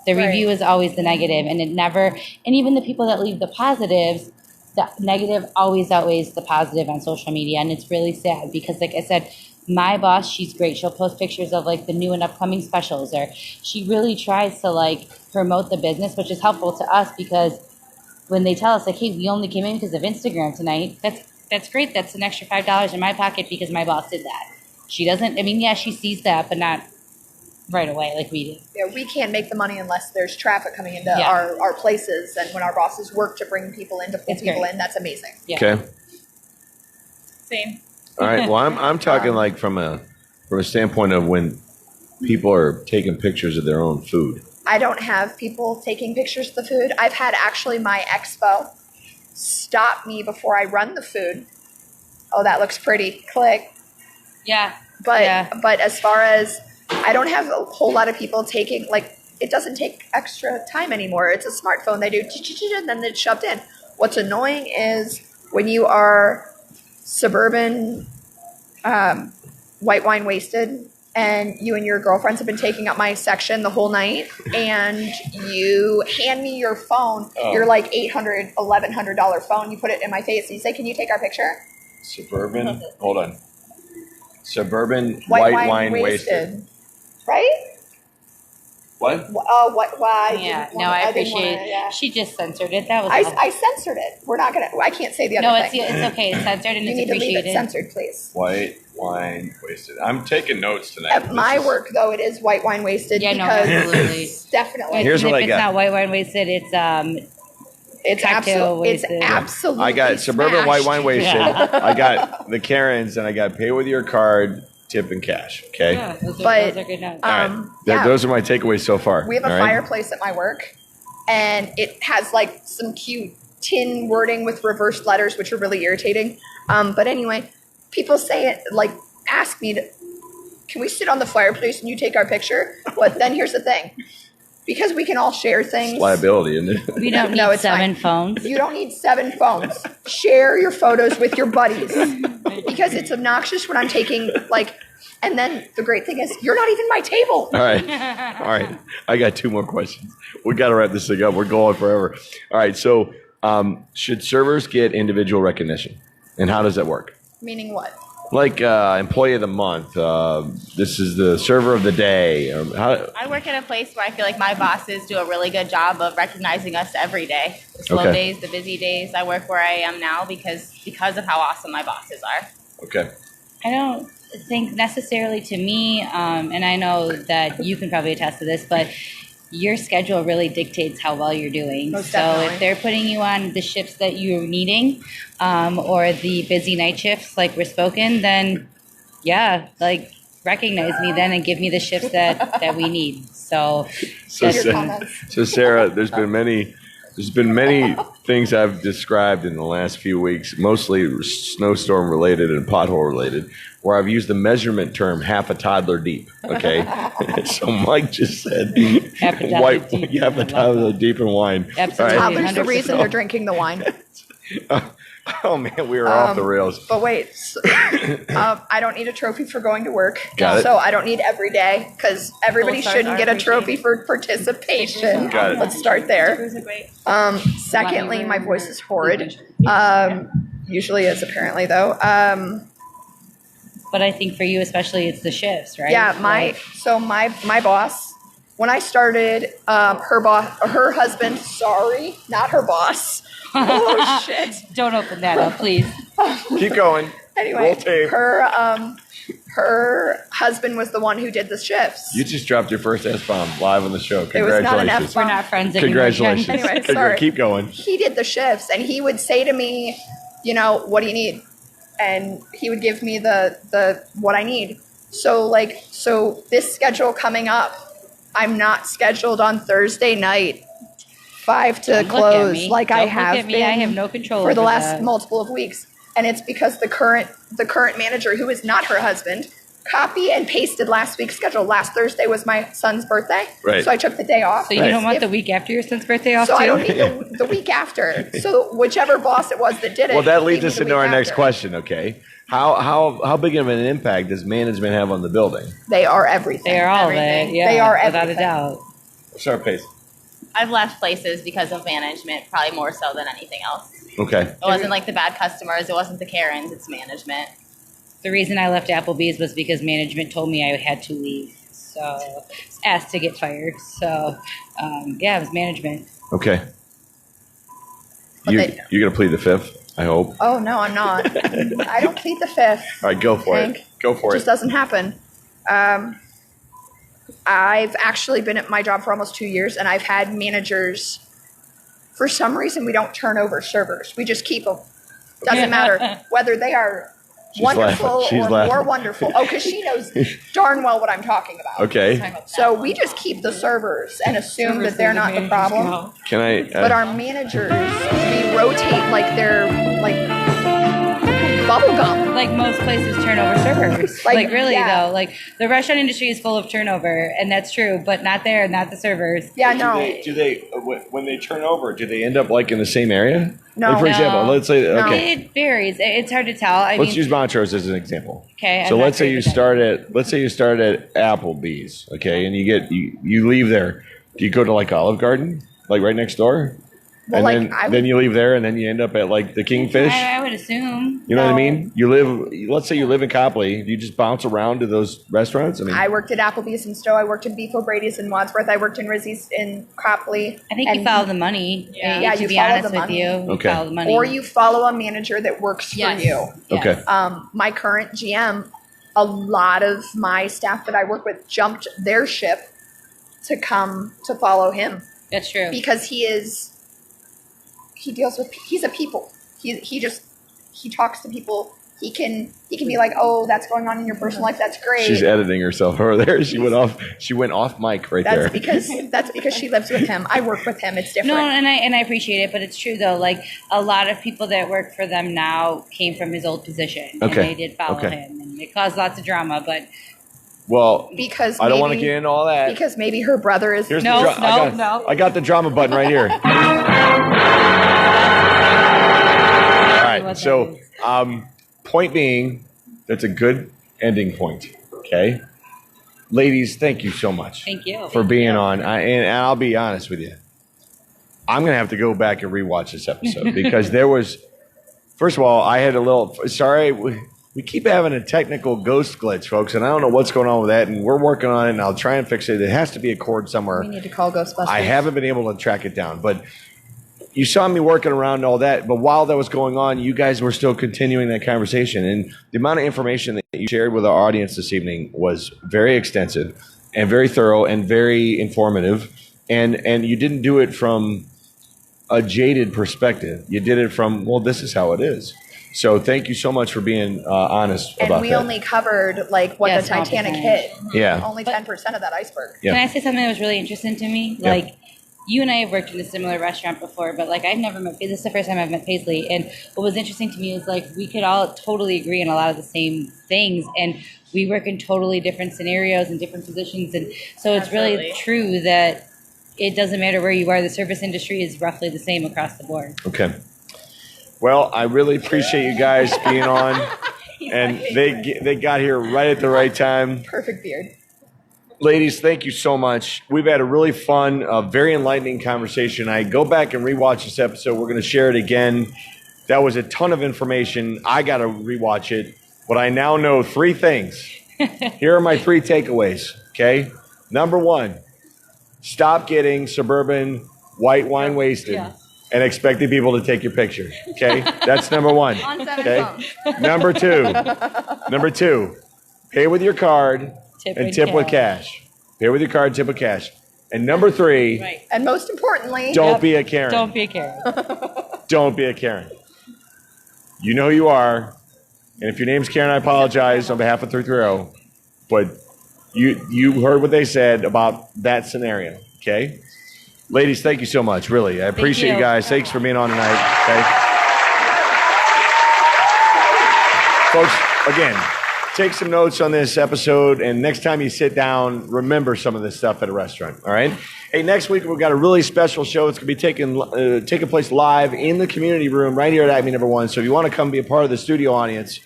The review is always the negative, and it never, and even the people that leave the positives, the negative always outweighs the positive on social media. And it's really sad because, like I said, my boss, she's great. She'll post pictures of like the new and upcoming specials, or she really tries to like promote the business, which is helpful to us because when they tell us like, hey, we only came in because of Instagram tonight, that's great. That's an extra $5 in my pocket because my boss did that. She doesn't, I mean, yeah, she sees that, but not right away like we do. Yeah, we can't make the money unless there's traffic coming into Yeah. our places, and when our bosses work to bring people in, to pull It's people great. in, that's amazing. Yeah. Okay. Same. All right. Well, I'm talking like from a standpoint of when people are taking pictures of their own food. I don't have people taking pictures of the food. I've had actually my expo stop me before I run the food. Oh, that looks pretty. Click. Yeah. But Yeah. but as far as, I don't have a whole lot of people taking, like, it doesn't take extra time anymore. It's a smartphone. They do and then it's shoved in. What's annoying is when you are suburban, white wine wasted, and you and your girlfriends have been taking up my section the whole night, and you hand me your phone, your like $800, $1,100 phone, you put it in my face, and you say, can you take our picture? Suburban. Hold on. Suburban White wine wasted. Right? What? Oh, what? Why? Yeah. didn't No, wanna- I didn't wanna- appreciate. yeah. She just censored it. That was. I censored it. We're not gonna. I can't say the other No, it's thing. okay. It's censored and You it's need to leave it appreciated. censored, please. White wine wasted. I'm taking notes tonight. At my work, though, it is white wine wasted Yeah, no, because absolutely. it's definitely. Here's Even what if I it's got. not white wine wasted, it's It's cocktail absolutely. It's wasted. absolutely. I got suburban smashed. white wine wasted. Yeah. I got the Karens, and I got pay with your card, tip and cash. Okay. yeah, those But, are good notes. All right. yeah. Those are my takeaways so far. We have a all right? fireplace at my work, and it has like some cute tin wording with reversed letters, which are really irritating. But anyway, people say it like, ask me to, can we sit on the fireplace and you take our picture? But then here's the thing, because we can all share things. It's liability, isn't it? We don't need No, it's 7 fine. phones. You don't need 7 phones. Share your photos with your buddies, because it's obnoxious when I'm taking like, and then the great thing is you're not even my table. All right. All right. I got 2 more questions. We got to wrap this thing up. We're going forever. All right. So, should servers get individual recognition, and how does that work? Meaning what? Like employee of the month. This is the server of the day. Or how, I work at a place where I feel like my bosses do a really good job of recognizing us every day. The slow Okay. days, the busy days. I work where I am now because of how awesome my bosses are. okay. I don't think necessarily to me, and I know that you can probably attest to this, but your schedule really dictates how well you're doing. Most So definitely. if they're putting you on the shifts that you're needing, or the busy night shifts like we're spoken, then yeah, like recognize me then and give me the shifts that we need. So So, Your Sarah, comments. so Sarah, there's been many things I've described in the last few weeks, mostly snowstorm related and pothole related, where I've used the measurement term half a toddler deep. Okay, so Mike just said Half a toddler white, deep. half a toddler deep in wine. Absolutely. All right. Toddler's the 100%. reason they're drinking the wine. Oh man, we were off the rails. But wait, I don't need a trophy for going to work. Got it. So I don't need every day, because everybody Gold stars shouldn't are get a trophy appreciated. for participation. Got it. Let's start there. Those are great. Secondly, my voice is horrid. Usually is, apparently, though. But I think for you especially, it's the shifts, right? Yeah, Like, my boss when I started, her husband, sorry, not her boss. Oh shit. Don't open that up, please. Keep going. Anyway, Roll tape. her husband was the one who did the shifts. You just dropped your first S-bomb live on the show. It was not an Congratulations. F-bomb. We're not friends anymore. Congratulations. Jen. Anyway, sorry. Keep going. He did the shifts, and he would say to me, you know, what do you need? And he would give me the what I need. So this schedule coming up, I'm not scheduled on Thursday night, 5 to Don't look at close, me. like Don't I look have at me. been I have no control for the over last that. multiple of weeks. And it's because the current manager, who is not her husband, copy and pasted last week's schedule. Last Thursday was my son's birthday, Right. so I took the day off. So you don't want the week after your son's birthday off So too? I don't need the week after. So whichever boss it was that did it. Well, that gave leads me us the into week our next after. question, okay? How big of an impact does management have on the building? They are everything. They are all of it. Everything. Yeah, They are without everything. a doubt. Sorry, Pace. I've left places because of management, probably more so than anything else. Okay. It wasn't like the bad customers. It wasn't the Karens. It's management. The reason I left Applebee's was because management told me I had to leave. So I was asked to get fired. So yeah, it was management. Okay. But You're they- going to plead the fifth, I hope. Oh no, I'm not. I don't plead the fifth. All right, go for Hank. it. Go for It it. just doesn't happen. I've actually been at my job for almost 2 years, and I've had managers. For some reason, we don't turn over servers. We just keep them. Doesn't matter whether they are She's wonderful laughing. She's or laughing. more wonderful. Oh, because she knows darn well what I'm talking about. Okay. So we just keep the servers and assume that they're not the problem. Can I? But our managers, we rotate like they're like bubble gum. Like most places turn over servers. Like, Like really yeah. though, like the restaurant industry is full of turnover, and that's true, but not there, not the servers. Yeah, no, Do they when they turn over, do they end up like in the same area? No. Like, for example, No. let's say, No. okay, It varies. It's hard to tell. I let's mean, use Montrose as an example. okay. So I'm not let's say great you with that. start at Applebee's, okay, and you leave there. Do you go to like Olive Garden, like right next door? Well, and like, then, then you leave there, and then you end up at like the Kingfish. I would assume. You know what I No. mean? Let's say you live in Copley. Do you just bounce around to those restaurants? I mean, I worked at Applebee's in Stowe. I worked in Beef O'Brady's in Wadsworth. I worked in Rizzy's in Copley. I think you And- follow the money. Yeah, to you be follow honest the with money. you, Okay. follow the money. Or you follow a manager that works Yes. for you. okay. My current GM, a lot of my staff that I work with jumped their ship to come to follow him That's true. because he's a people. He talks to people. He can be like, oh, that's going on in your personal life. That's great. She's editing herself over there. She went off mic right there. That's because she lives with him. I work with him. It's different. No, and I appreciate it, but it's true though. Like a lot of people that work for them now came from his old position, Okay. and they did follow Okay. him, and it caused lots of drama. But Well, Because I don't want to maybe- get into all that. Because maybe her brother is. Here's No, the dra- I got, no. I got the drama button right here. All right. So, point being, that's a good ending point. Okay, ladies, thank you so much thank you. for being on. And I'll be honest with you, I'm gonna have to go back and rewatch this episode because there was. First of all, I had a little. Sorry, we keep having a technical ghost glitch, folks, and I don't know what's going on with that. And we're working on it, and I'll try and fix it. It has to be a cord somewhere. We need to call Ghostbusters. I haven't been able to track it down, but you saw me working around all that. But while that was going on, you guys were still continuing that conversation. And the amount of information that you shared with our audience this evening was very extensive and very thorough and very informative. And you didn't do it from a jaded perspective. You did it from, well, this is how it is. So thank you so much for being honest And about we that. only covered like what Yeah, the small Titanic percentage. hit. Yeah. Only 10% of that iceberg. Yeah. Can I say something that was really interesting to me? Yeah. Like, you and I have worked in a similar restaurant before, but like I've never met. This is the first time I've met Paisley, and what was interesting to me is like we could all totally agree on a lot of the same things, and we work in totally different scenarios and different positions, and so it's really Absolutely. true that it doesn't matter where you are. The service industry is roughly the same across the board. Okay. Well, I really appreciate you guys being on, and they got here right at the right time. Perfect beard. Ladies, thank you so much. We've had a really fun, very enlightening conversation. I go back and rewatch this episode. We're going to share it again. That was a ton of information. I got to rewatch it, but I now know 3 things. Here are my 3 takeaways, okay? Number 1, stop getting suburban white wine wasted and expecting people to take your picture. Okay, that's number one. Okay, number two, pay with your card and tip with cash. Pay with your card, tip with cash. And number three, And most importantly, don't be a Karen. Don't be a Karen. Don't be a Karen. You know who you are. And if your name's Karen, I apologize on behalf of 330. But you heard what they said about that scenario, okay? Ladies, thank you so much, really. I appreciate you guys. Thanks for being on tonight, okay? Folks, again, take some notes on this episode, and next time you sit down, remember some of this stuff at a restaurant, all right? Hey, next week we've got a really special show. It's going to be taking place live in the community room right here at Acme Number One. So if you want to come be a part of the studio audience,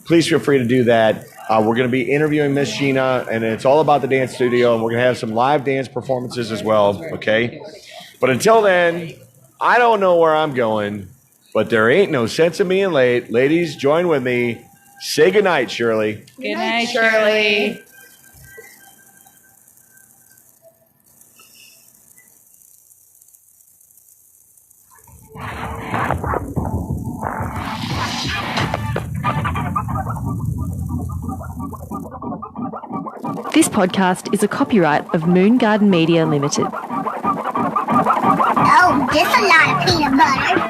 please feel free to do that. We're going to be interviewing Miss Sheena, and it's all about the dance studio, and we're going to have some live dance performances as well, okay? But until then, I don't know where I'm going, but there ain't no sense of being late. Ladies, join with me. Say goodnight, Shirley. Good night, Shirley. This podcast is a copyright of Moon Garden Media Limited. Oh, just a lot of peanut butter.